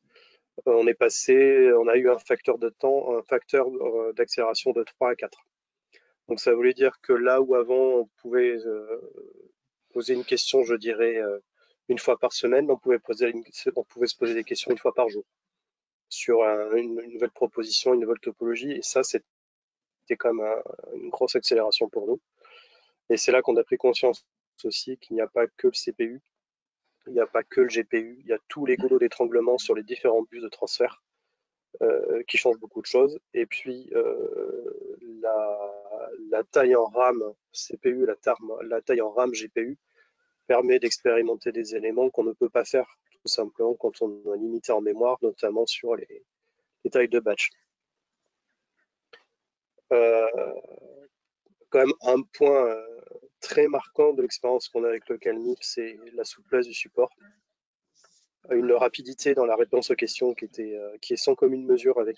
on a eu un facteur d'accélération de 3 à 4. Donc ça voulait dire que là où avant on pouvait poser une question, je dirais, une fois par semaine, on pouvait se poser des questions une fois par jour sur une nouvelle proposition, une nouvelle topologie. Et ça, c'était quand même une grosse accélération pour nous. Et c'est là qu'on a pris conscience aussi qu'il n'y a pas que le CPU, il n'y a pas que le GPU, il y a tous les goulots d'étranglement sur les différents bus de transfert qui changent beaucoup de choses. Et puis, la taille en RAM CPU, la taille en RAM GPU permet d'expérimenter des éléments qu'on ne peut pas faire tout simplement quand on est limité en mémoire, notamment sur les tailles de batch. Quand même un point très marquant de l'expérience qu'on a avec le Calmip, c'est la souplesse du support. Une rapidité dans la réponse aux questions qui est sans commune mesure avec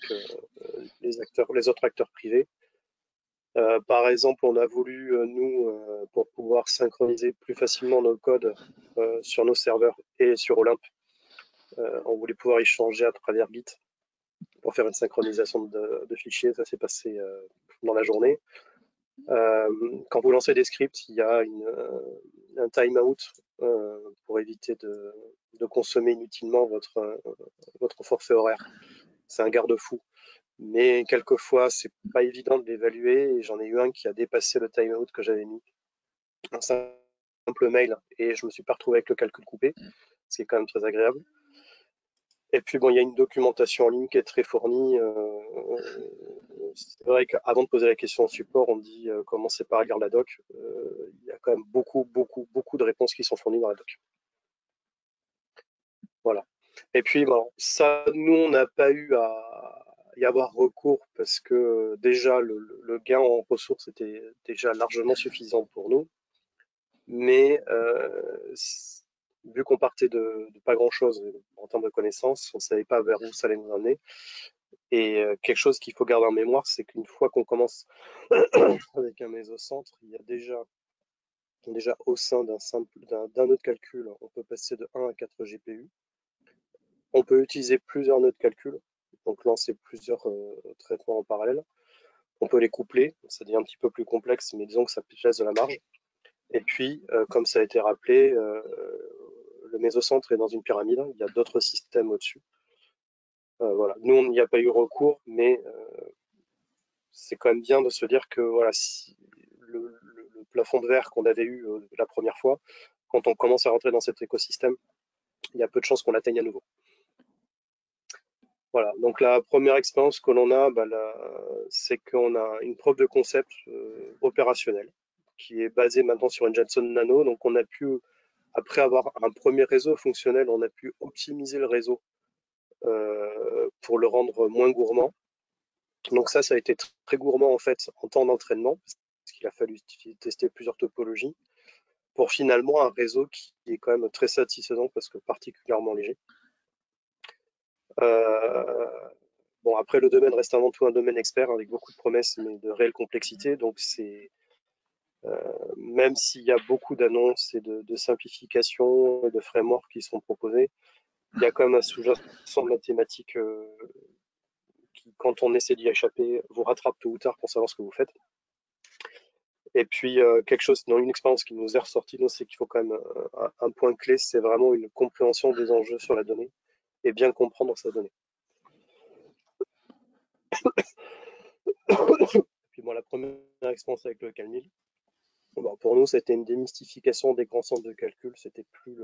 les autres acteurs privés. Par exemple, on a voulu, nous, pour pouvoir synchroniser plus facilement nos codes sur nos serveurs et sur Olympe, on voulait pouvoir échanger à travers Git pour faire une synchronisation de fichiers. Ça s'est passé dans la journée. Quand vous lancez des scripts, il y a un timeout pour éviter de consommer inutilement votre forfait horaire. C'est un garde-fou. Mais quelquefois, c'est pas évident de l'évaluer et j'en ai eu un qui a dépassé le timeout que j'avais mis. Un simple mail et je me suis pas retrouvé avec le calcul coupé, ce qui est quand même très agréable. Et puis bon, il y a une documentation en ligne qui est très fournie. C'est vrai qu'avant de poser la question au support, on dit commencez par lire la doc. Il y a quand même beaucoup de réponses qui sont fournies dans la doc. Voilà. Et puis bon, ça, nous, on n'a pas eu à y avoir recours parce que déjà le gain en ressources était déjà largement suffisant pour nous. Mais vu qu'on partait de pas grand-chose en termes de connaissances, on ne savait pas vers où ça allait nous emmener. Et quelque chose qu'il faut garder en mémoire, c'est qu'une fois qu'on commence avec un mésocentre, il y a déjà au sein d'un nœud de calcul, on peut passer de 1 à 4 GPU. On peut utiliser plusieurs nœuds de calcul, donc lancer plusieurs traitements en parallèle. On peut les coupler, ça devient un petit peu plus complexe, mais disons que ça laisse de la marge. Et puis, comme ça a été rappelé, le mésocentre est dans une pyramide, il y a d'autres systèmes au-dessus. Voilà. Nous, on n'y a pas eu recours, mais c'est quand même bien de se dire que voilà, si le plafond de verre qu'on avait eu la première fois, quand on commence à rentrer dans cet écosystème, il y a peu de chances qu'on l'atteigne à nouveau. Voilà, donc la première expérience que l'on a, c'est qu'on a une preuve de concept opérationnelle qui est basée maintenant sur une Jetson Nano. Donc on a pu, après avoir un premier réseau fonctionnel, on a pu optimiser le réseau pour le rendre moins gourmand. Donc ça a été très gourmand en fait en temps d'entraînement, parce qu'il a fallu tester plusieurs topologies, pour finalement un réseau qui est quand même très satisfaisant parce que particulièrement léger. Bon, après, le domaine reste avant tout un domaine expert avec beaucoup de promesses, mais de réelle complexité. Donc, même s'il y a beaucoup d'annonces et de simplifications et de frameworks qui sont proposés, il y a quand même un sous-jacent mathématique qui, quand on essaie d'y échapper, vous rattrape tôt ou tard pour savoir ce que vous faites. Et puis, quelque chose dans une expérience qui nous est ressortie, c'est qu'il faut quand même un point clé, c'est vraiment une compréhension des enjeux sur la donnée et bien comprendre sa donnée. Puis bon, la première expérience avec le Calmil, bon, pour nous, c'était une démystification des grands centres de calcul. C'était plus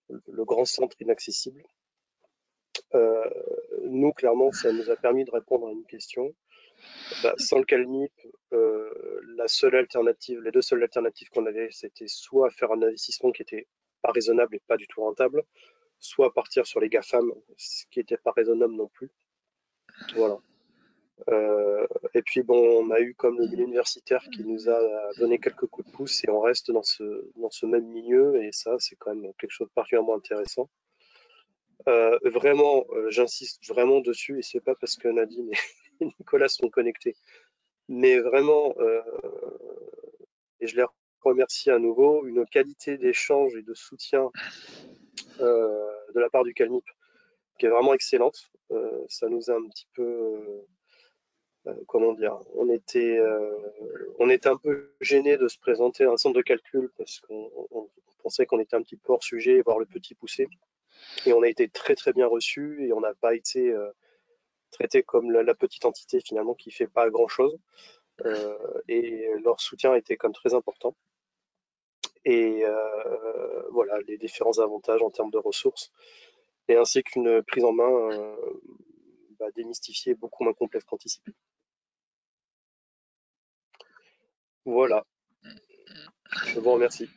le grand centre inaccessible. Nous, clairement, ça nous a permis de répondre à une question. Sans le Calmip, les deux seules alternatives qu'on avait, c'était soit faire un investissement qui était pas raisonnable et pas du tout rentable, soit partir sur les GAFAM, ce qui n'était pas raisonnable non plus. Voilà. Et puis bon, on a eu comme le milieu universitaire qui nous a donné quelques coups de pouce et on reste dans ce même milieu et ça c'est quand même quelque chose de particulièrement intéressant. Vraiment, j'insiste vraiment dessus et c'est pas parce que Nadine et Nicolas sont connectés, mais vraiment, et je les remercie à nouveau, une qualité d'échange et de soutien de la part du Calmip qui est vraiment excellente. Ça nous a un petit peu comment dire, on était un peu gêné de se présenter à un centre de calcul parce qu'on pensait qu'on était un petit peu hors sujet, voire le petit poussé. Et on a été très très bien reçus et on n'a pas été traité comme la petite entité finalement qui fait pas grand chose. Et leur soutien était comme très important. Et voilà, les différents avantages en termes de ressources et ainsi qu'une prise en main démystifiée beaucoup moins complexe qu'anticipée. Voilà. Je vous remercie.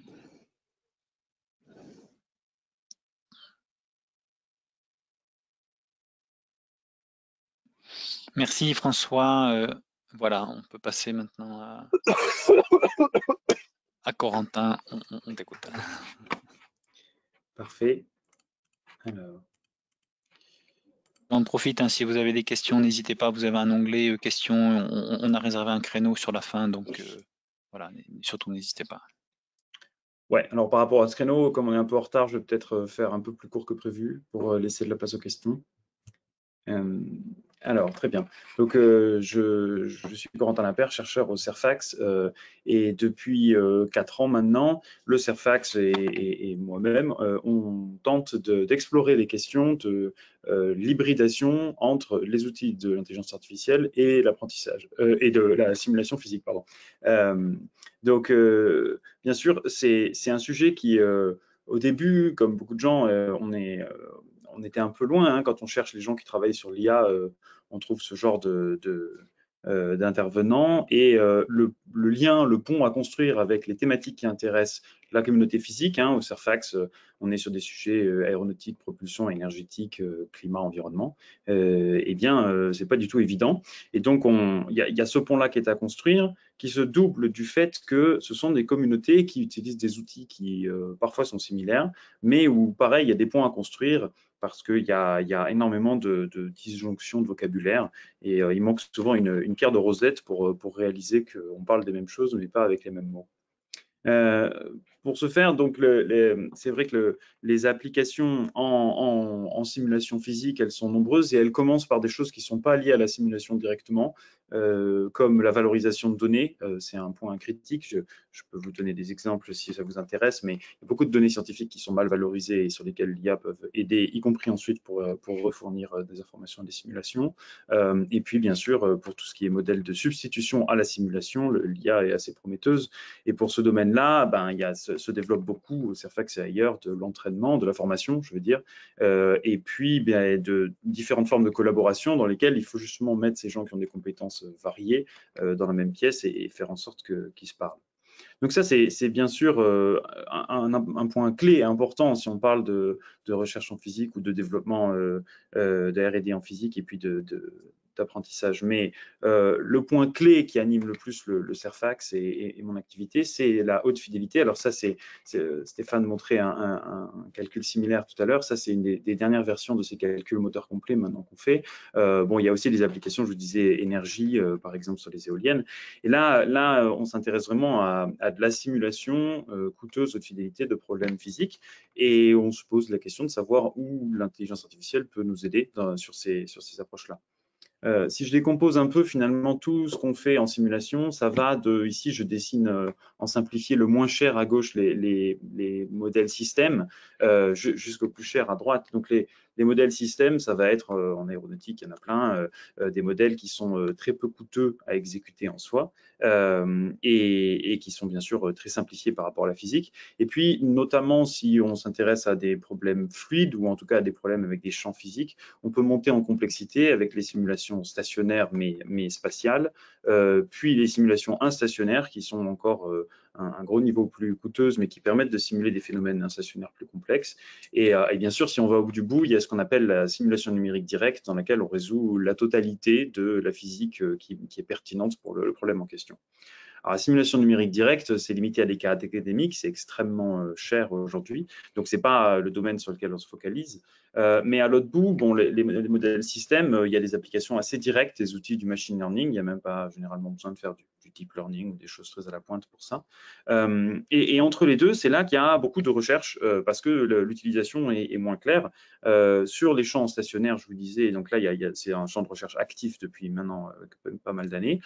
Merci François. Voilà, on peut passer maintenant à Corentin, on t'écoute. Parfait. Alors, On en profite, hein, si vous avez des questions, n'hésitez pas, vous avez un onglet questions, on a réservé un créneau sur la fin, donc voilà, surtout n'hésitez pas. Ouais, alors par rapport à ce créneau, comme on est un peu en retard, je vais peut-être faire un peu plus court que prévu pour laisser de la place aux questions. Alors, très bien. Donc, je suis Corentin Lapeyre, chercheur au CERFAX, et depuis 4 ans maintenant, le CERFAX et moi-même, on tente d'explorer les questions de l'hybridation entre les outils de l'intelligence artificielle et l'apprentissage, et de la simulation physique, pardon. Donc, bien sûr, c'est un sujet qui, au début, comme beaucoup de gens, on était un peu loin, hein, quand on cherche les gens qui travaillent sur l'IA, on trouve ce genre d'intervenants, et le lien, le pont à construire avec les thématiques qui intéressent la communauté physique, hein, au CERFAX, on est sur des sujets aéronautique, propulsion, énergétique, climat, environnement, eh bien, c'est pas du tout évident. Et donc, il y a ce pont-là qui est à construire, qui se double du fait que ce sont des communautés qui utilisent des outils qui parfois sont similaires, mais où, pareil, il y a des ponts à construire parce qu'il y a énormément de disjonctions de vocabulaire, et il manque souvent une pierre de Rosette pour réaliser qu'on parle des mêmes choses, mais pas avec les mêmes mots. Pour ce faire, donc, c'est vrai que les applications en simulation physique, elles sont nombreuses, et elles commencent par des choses qui ne sont pas liées à la simulation directement, comme la valorisation de données. C'est un point critique. Je peux vous donner des exemples si ça vous intéresse, mais il y a beaucoup de données scientifiques qui sont mal valorisées et sur lesquelles l'IA peuvent aider, y compris ensuite pour refournir des informations à des simulations. Et puis, bien sûr, pour tout ce qui est modèle de substitution à la simulation, l'IA est assez prometteuse. Et pour ce domaine-là, ben, il y a se développe beaucoup au CERFAX et ailleurs de l'entraînement, de la formation, je veux dire, et puis bien, de différentes formes de collaboration dans lesquelles il faut justement mettre ces gens qui ont des compétences variées dans la même pièce et faire en sorte qu'ils se parlent. Donc ça, c'est bien sûr un point clé et important si on parle de recherche en physique ou de développement de R&D en physique et puis d'apprentissage. Mais le point clé qui anime le plus le CERFAX et mon activité, c'est la haute fidélité. Alors ça, Stéphane montrait un calcul similaire tout à l'heure. Ça, c'est une des dernières versions de ces calculs moteurs complets maintenant qu'on fait. Bon, il y a aussi des applications, je vous disais, énergie, par exemple sur les éoliennes. Et là on s'intéresse vraiment à de la simulation coûteuse haute fidélité de problèmes physiques, et on se pose la question de savoir où l'intelligence artificielle peut nous aider sur ces approches-là. Si je décompose un peu finalement tout ce qu'on fait en simulation, ça va de, ici je dessine en simplifié le moins cher à gauche, les modèles systèmes, jusqu'au plus cher à droite. Donc les modèles systèmes, ça va être, en aéronautique, il y en a plein, des modèles qui sont très peu coûteux à exécuter en soi, et qui sont bien sûr très simplifiés par rapport à la physique. Et puis notamment si on s'intéresse à des problèmes fluides, ou en tout cas à des problèmes avec des champs physiques, on peut monter en complexité avec les simulations stationnaires mais spatiales, puis les simulations instationnaires qui sont encore un gros niveau plus coûteuses, mais qui permettent de simuler des phénomènes instationnaires plus complexes. Et bien sûr, si on va au bout du bout, il y a ce qu'on appelle la simulation numérique directe, dans laquelle on résout la totalité de la physique qui est pertinente pour le problème en question. Alors, la simulation numérique directe, c'est limité à des cas académiques, c'est extrêmement cher aujourd'hui, donc c'est pas le domaine sur lequel on se focalise. Mais à l'autre bout, bon, les modèles systèmes, il y a des applications assez directes, des outils du machine learning, il n'y a même pas généralement besoin de faire du deep learning ou des choses très à la pointe pour ça. Et entre les deux, c'est là qu'il y a beaucoup de recherche, parce que l'utilisation est moins claire. Sur les champs stationnaires, je vous disais, donc là, c'est un champ de recherche actif depuis maintenant pas mal d'années.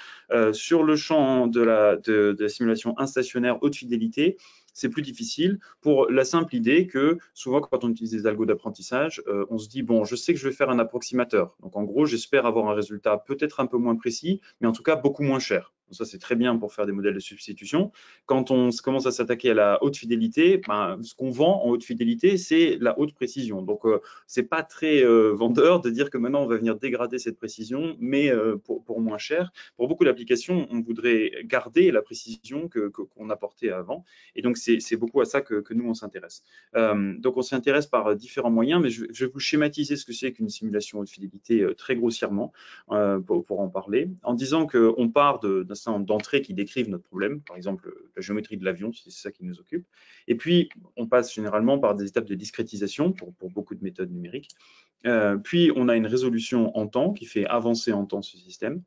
Sur le champ de la simulation instationnaire haute fidélité, c'est plus difficile pour la simple idée que souvent quand on utilise des algos d'apprentissage, on se dit bon, je sais que je vais faire un approximateur. Donc en gros, j'espère avoir un résultat peut-être un peu moins précis, mais en tout cas beaucoup moins cher. Donc ça, c'est très bien pour faire des modèles de substitution. Quand on commence à s'attaquer à la haute fidélité, ben, ce qu'on vend en haute fidélité, c'est la haute précision. Donc, c'est pas très vendeur de dire que maintenant, on va venir dégrader cette précision, mais pour moins cher. Pour beaucoup d'applications, on voudrait garder la précision qu'on apportait avant. Et donc, c'est beaucoup à ça que nous, on s'intéresse. Donc, on s'intéresse par différents moyens, mais je vais vous schématiser ce que c'est qu'une simulation haute fidélité très grossièrement pour en parler, en disant qu'on part d'un certain nombre d'entrées qui décrivent notre problème, par exemple la géométrie de l'avion, c'est ça qui nous occupe, et puis on passe généralement par des étapes de discrétisation pour beaucoup de méthodes numériques, puis on a une résolution en temps qui fait avancer en temps ce système.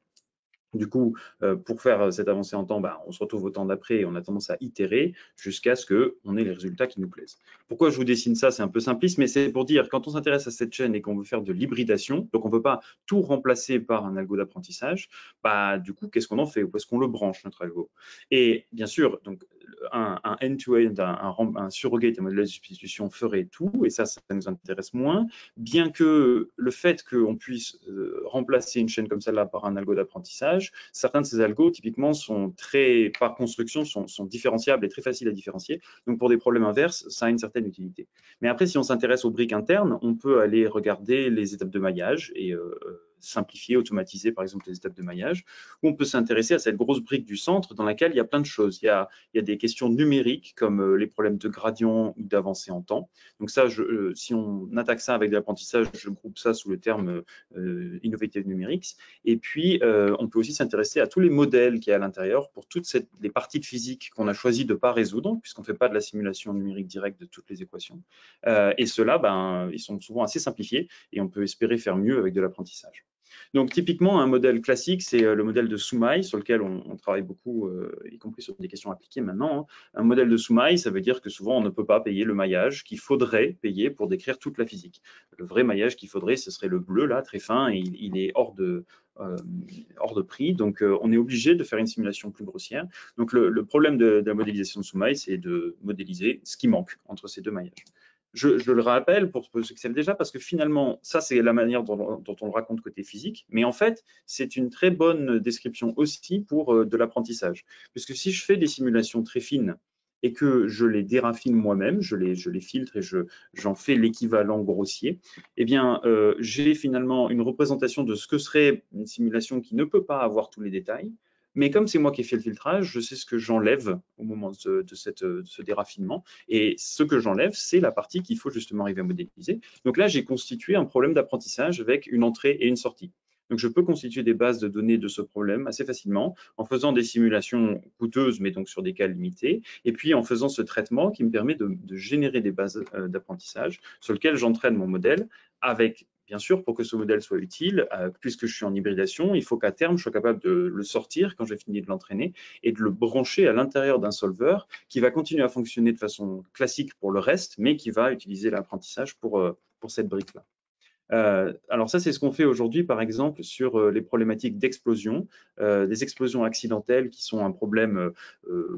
Du coup, pour faire cette avancée en temps, bah, on se retrouve au temps d'après et on a tendance à itérer jusqu'à ce qu'on ait les résultats qui nous plaisent. Pourquoi je vous dessine ça? C'est un peu simpliste, mais c'est pour dire, quand on s'intéresse à cette chaîne et qu'on veut faire de l'hybridation, donc on ne veut pas tout remplacer par un algo d'apprentissage, bah, du coup, qu'est-ce qu'on en fait? Où est-ce qu'on le branche, notre algo? Et bien sûr, donc, un end-to-end, un surrogate, un modèle de substitution ferait tout, et ça nous intéresse moins, bien que le fait qu'on puisse remplacer une chaîne comme celle-là par un algo d'apprentissage, certains de ces algos, typiquement, sont très, par construction, sont différenciables et très faciles à différencier. Donc, pour des problèmes inverses, ça a une certaine utilité. Mais après, si on s'intéresse aux briques internes, on peut aller regarder les étapes de maillage et simplifier, automatiser, par exemple, les étapes de maillage, ou on peut s'intéresser à cette grosse brique du centre dans laquelle il y a plein de choses. Il y a des questions numériques comme les problèmes de gradient ou d'avancée en temps. Donc ça, si on attaque ça avec de l'apprentissage, je groupe ça sous le terme Innovative Numerics. Et puis, on peut aussi s'intéresser à tous les modèles qu'il y a à l'intérieur pour toutes les parties de physique qu'on a choisi de ne pas résoudre, puisqu'on ne fait pas de la simulation numérique directe de toutes les équations. Et ceux-là, ben, ils sont souvent assez simplifiés et on peut espérer faire mieux avec de l'apprentissage. Donc, typiquement, un modèle classique, c'est le modèle de Soumaï, sur lequel on travaille beaucoup, y compris sur des questions appliquées maintenant. Un modèle de Soumaï, ça veut dire que souvent, on ne peut pas payer le maillage qu'il faudrait payer pour décrire toute la physique. Le vrai maillage qu'il faudrait, ce serait le bleu, là, très fin, et il est hors de prix. Donc, on est obligé de faire une simulation plus grossière. Donc, le problème de la modélisation de Soumaï, c'est de modéliser ce qui manque entre ces deux maillages. Je le rappelle pour ceux qui savent déjà, parce que finalement, ça, c'est la manière dont on le raconte côté physique, mais en fait, c'est une très bonne description aussi pour de l'apprentissage. Puisque si je fais des simulations très fines et que je les déraffine moi-même, je les filtre et j'en fais l'équivalent grossier, eh bien, j'ai finalement une représentation de ce que serait une simulation qui ne peut pas avoir tous les détails. Mais comme c'est moi qui ai fait le filtrage, je sais ce que j'enlève au moment de ce déraffinement. Et ce que j'enlève, c'est la partie qu'il faut justement arriver à modéliser. Donc là, j'ai constitué un problème d'apprentissage avec une entrée et une sortie. Donc, je peux constituer des bases de données de ce problème assez facilement en faisant des simulations coûteuses, mais donc sur des cas limités, et puis en faisant ce traitement qui me permet de générer des bases d'apprentissage sur lesquelles j'entraîne mon modèle avec, bien sûr, pour que ce modèle soit utile, puisque je suis en hybridation, il faut qu'à terme, je sois capable de le sortir quand j'ai fini de l'entraîner et de le brancher à l'intérieur d'un solver qui va continuer à fonctionner de façon classique pour le reste, mais qui va utiliser l'apprentissage pour cette brique-là. Alors ça, c'est ce qu'on fait aujourd'hui, par exemple, sur les problématiques d'explosion, des explosions accidentelles qui sont un problème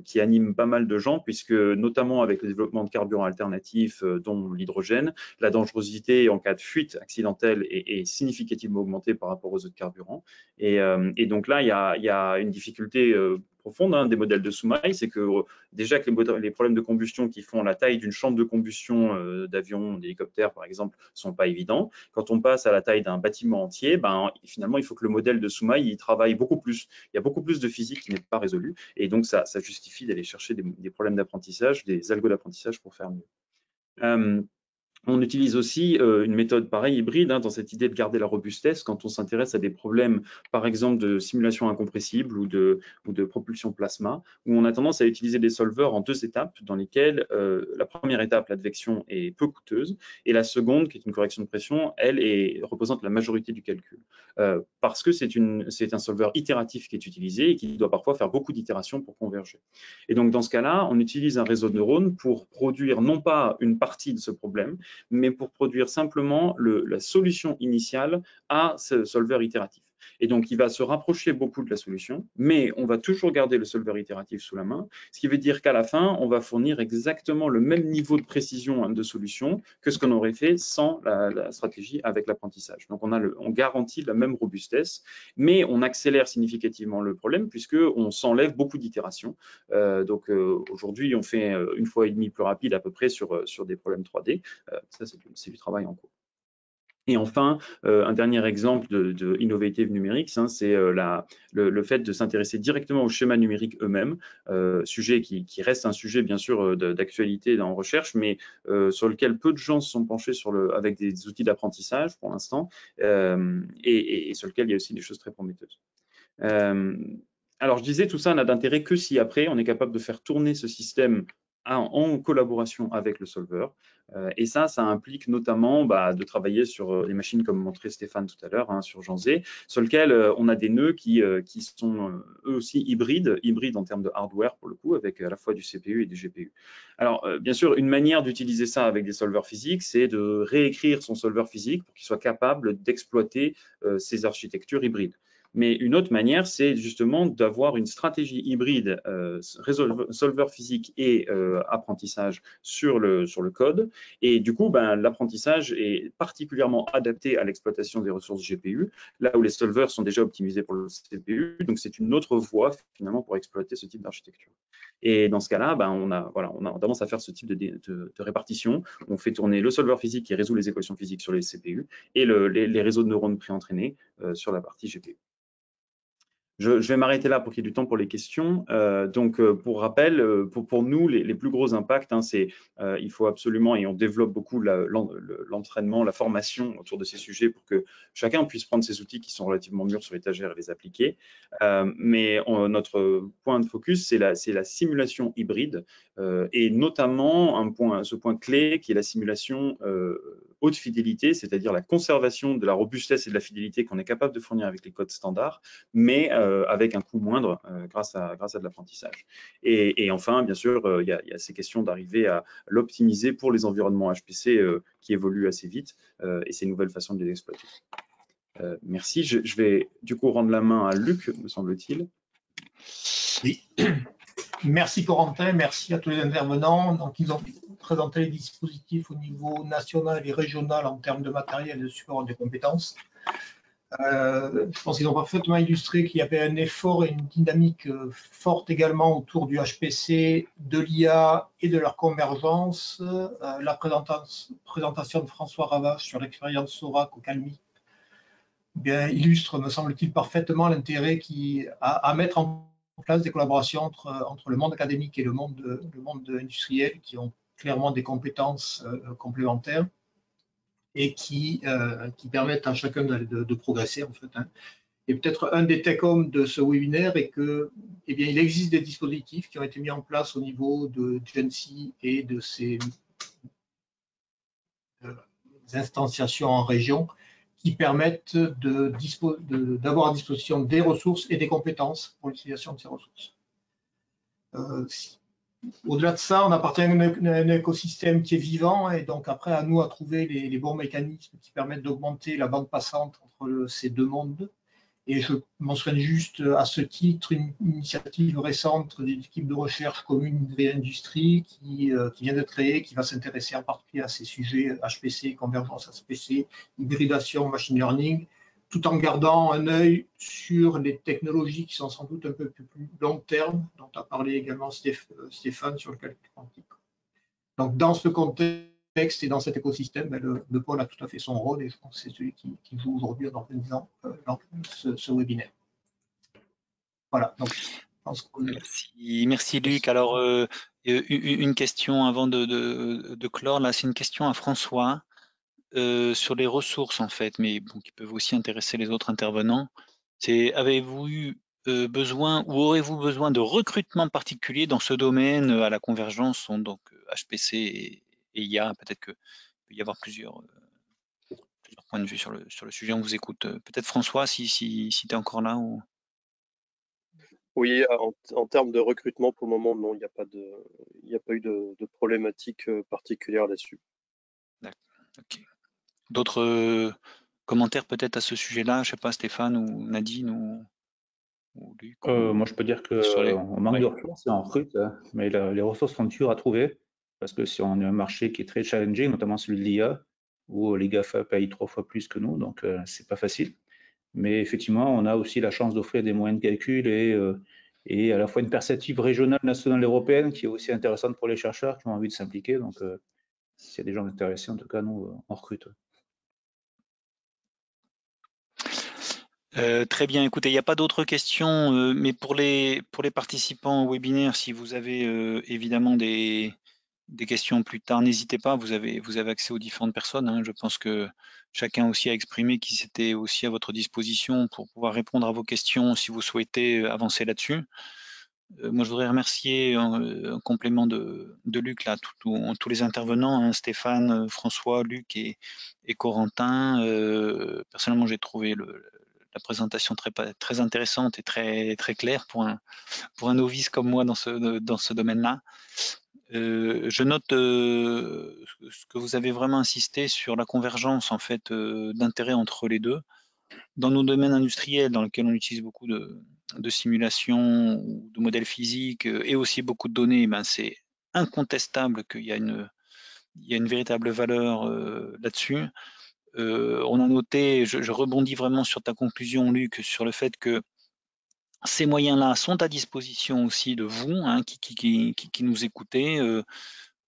qui anime pas mal de gens, puisque notamment avec le développement de carburants alternatifs, dont l'hydrogène, la dangerosité en cas de fuite accidentelle est significativement augmentée par rapport aux autres carburants. Et donc là, il y a une difficulté profonde des modèles de Soumaï, c'est que déjà que les problèmes de combustion qui font la taille d'une chambre de combustion d'avion, d'hélicoptère par exemple, sont pas évidents. Quand on passe à la taille d'un bâtiment entier, ben, finalement, il faut que le modèle de Soumaï il travaille beaucoup plus. Il y a beaucoup plus de physique qui n'est pas résolue, et donc ça justifie d'aller chercher des problèmes d'apprentissage, des algos d'apprentissage pour faire mieux. On utilise aussi une méthode pareille, hybride, dans cette idée de garder la robustesse quand on s'intéresse à des problèmes, par exemple, de simulation incompressible ou de propulsion plasma, où on a tendance à utiliser des solvers en deux étapes, dans lesquelles la première étape, l'advection, est peu coûteuse, et la seconde, qui est une correction de pression, elle représente la majorité du calcul. Parce que c'est un solver itératif qui est utilisé et qui doit parfois faire beaucoup d'itérations pour converger. Et donc, dans ce cas-là, on utilise un réseau de neurones pour produire non pas une partie de ce problème, mais pour produire simplement la solution initiale à ce solver itératif. Et donc, il va se rapprocher beaucoup de la solution, mais on va toujours garder le solver itératif sous la main, ce qui veut dire qu'à la fin, on va fournir exactement le même niveau de précision de solution que ce qu'on aurait fait sans la stratégie avec l'apprentissage. Donc, on garantit la même robustesse, mais on accélère significativement le problème puisqu'on s'enlève beaucoup d'itérations. Aujourd'hui, on fait 1,5 fois plus rapide à peu près sur des problèmes 3D. Ça, c'est du travail en cours. Et enfin, un dernier exemple de innovative numérique, c'est le fait de s'intéresser directement aux schémas numériques eux-mêmes, sujet qui reste un sujet bien sûr d'actualité en recherche, mais sur lequel peu de gens se sont penchés avec des outils d'apprentissage pour l'instant, et sur lequel il y a aussi des choses très prometteuses. Alors, je disais, tout ça n'a d'intérêt que si après, on est capable de faire tourner ce système en collaboration avec le solver. Et ça implique notamment de travailler sur des machines comme montrait Stéphane tout à l'heure, sur Janzé, sur lesquelles on a des nœuds qui sont eux aussi hybrides en termes de hardware pour le coup, avec à la fois du CPU et du GPU. Alors, bien sûr, une manière d'utiliser ça avec des solvers physiques, c'est de réécrire son solver physique pour qu'il soit capable d'exploiter ces architectures hybrides. Mais une autre manière, c'est justement d'avoir une stratégie hybride solver physique et apprentissage sur le code. Et du coup, l'apprentissage est particulièrement adapté à l'exploitation des ressources GPU, là où les solvers sont déjà optimisés pour le CPU. Donc, c'est une autre voie finalement pour exploiter ce type d'architecture. Et dans ce cas-là, on a tendance à faire ce type de répartition. On fait tourner le solver physique qui résout les équations physiques sur les CPU et les réseaux de neurones préentraînés sur la partie GPU. Je vais m'arrêter là pour qu'il y ait du temps pour les questions. Pour rappel, pour nous, les plus gros impacts, c'est il faut absolument, et on développe beaucoup l'entraînement, la formation autour de ces sujets pour que chacun puisse prendre ces outils qui sont relativement mûrs sur l'étagère et les appliquer. Mais notre point de focus, c'est la simulation hybride et notamment ce point clé qui est la simulation haute fidélité, c'est-à-dire la conservation de la robustesse et de la fidélité qu'on est capable de fournir avec les codes standards, mais avec un coût moindre grâce à de l'apprentissage. Et enfin, bien sûr, il y a ces questions d'arriver à l'optimiser pour les environnements HPC qui évoluent assez vite et ces nouvelles façons de les exploiter. Merci. Je vais du coup rendre la main à Luc, me semble-t-il. Oui. Merci Corentin, merci à tous les intervenants. Donc, ils ont présenté les dispositifs au niveau national et régional en termes de matériel et de support des compétences. Je pense qu'ils ont parfaitement illustré qu'il y avait un effort et une dynamique forte également autour du HPC, de l'IA et de leur convergence. La présentation de François Ravache sur l'expérience SORAC au Calmi illustre, me semble-t-il, parfaitement l'intérêt à mettre en place des collaborations entre le monde académique et le monde industriel qui ont clairement des compétences complémentaires et qui permettent à chacun de progresser en fait. Et peut-être un des take-home de ce webinaire est que, il existe des dispositifs qui ont été mis en place au niveau de GENSI et de ces instantiations en région qui permettent d'avoir à disposition des ressources et des compétences pour l'utilisation de ces ressources. Au-delà de ça, on appartient à un écosystème qui est vivant et donc après, à nous à trouver les bons mécanismes qui permettent d'augmenter la bande passante entre ces deux mondes. Et je mentionne juste à ce titre une initiative récente d'une équipe de recherche commune de industrie qui vient d'être créée, qui va s'intéresser en particulier à ces sujets HPC, convergence HPC, hybridation, machine learning, tout en gardant un œil sur les technologies qui sont sans doute un peu plus long terme, dont a parlé également Stéphane sur le calcul quantique. Donc, dans ce contexte et dans cet écosystème, le pôle a tout à fait son rôle et je pense que c'est celui qui joue aujourd'hui en organisant ce webinaire. Voilà. Donc, je pense que... Merci Luc. Alors, une question avant de clore, là, c'est une question à François sur les ressources en fait, mais bon, qui peuvent aussi intéresser les autres intervenants. C'est avez-vous eu besoin ou aurez-vous besoin de recrutement particulier dans ce domaine à la convergence, donc HPC et IA, peut-être qu'il peut y avoir plusieurs points de vue sur le sujet, on vous écoute. Peut-être François, si tu es encore là ou... Oui, en termes de recrutement, pour le moment, non, il n'y a pas eu de problématique particulière là-dessus. D'accord, ok. D'autres commentaires peut-être à ce sujet-là? Je sais pas, Stéphane ou Nadine ou Luc. Moi, je peux dire qu'on manque de ressources et on recrute, hein, mais les ressources sont dures à trouver parce que si on a un marché qui est très challenging, notamment celui de l'IA, où les GAFA payent 3 fois plus que nous, donc c'est pas facile. Mais effectivement, on a aussi la chance d'offrir des moyens de calcul et à la fois une perspective régionale, nationale, européenne qui est aussi intéressante pour les chercheurs qui ont envie de s'impliquer. Donc, s'il y a des gens intéressés, en tout cas, nous, on recrute. Très bien, écoutez, il n'y a pas d'autres questions, mais pour les participants au webinaire, si vous avez évidemment des questions plus tard, n'hésitez pas, vous avez accès aux différentes personnes, hein. Je pense que chacun aussi a exprimé qu'il s'était aussi à votre disposition pour pouvoir répondre à vos questions si vous souhaitez avancer là-dessus. Moi, je voudrais remercier en complément de Luc, là, tous les intervenants, hein, Stéphane, François, Luc et Corentin. Personnellement, j'ai trouvé la présentation très intéressante et très claire pour un novice comme moi dans ce domaine-là. Je note ce que vous avez vraiment insisté sur la convergence en fait d'intérêts entre les deux. Dans nos domaines industriels dans lesquels on utilise beaucoup de simulations ou de modèles physiques et aussi beaucoup de données, ben c'est incontestable qu'il y a une véritable valeur là-dessus. On a noté, je rebondis vraiment sur ta conclusion, Luc, sur le fait que ces moyens-là sont à disposition aussi de vous, hein, qui nous écoutez,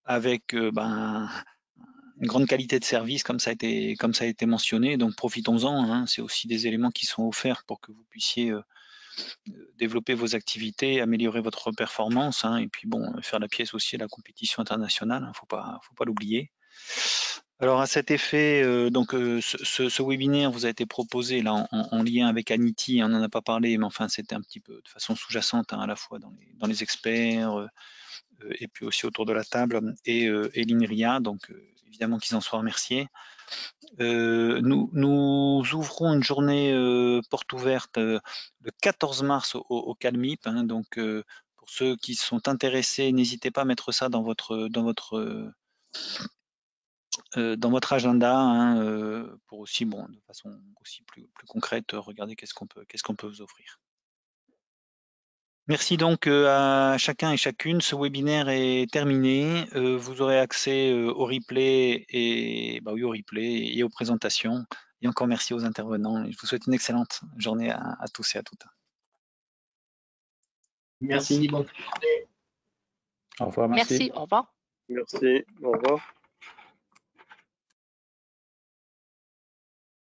avec une grande qualité de service, comme ça a été mentionné. Donc profitons-en, hein, c'est aussi des éléments qui sont offerts pour que vous puissiez développer vos activités, améliorer votre performance, hein, et puis bon, faire la pièce aussi à la compétition internationale, hein, faut pas l'oublier. Alors à cet effet, ce webinaire vous a été proposé là en lien avec Anity, on n'en a pas parlé, mais enfin c'était un petit peu de façon sous-jacente, hein, à la fois dans les experts et puis aussi autour de la table et l'INRIA, donc évidemment qu'ils en soient remerciés. Nous ouvrons une journée porte ouverte le 14 mars au CalMIP, hein, donc pour ceux qui sont intéressés, n'hésitez pas à mettre ça dans votre agenda, hein, pour aussi, bon, de façon aussi plus concrète, regarder qu'est-ce qu'on peut vous offrir. Merci donc à chacun et chacune. Ce webinaire est terminé. Vous aurez accès au replay et au replay et aux présentations. Et encore merci aux intervenants. Je vous souhaite une excellente journée à tous et à toutes. Merci, bonne journée. Au revoir, merci. Merci, au revoir. Merci, au revoir.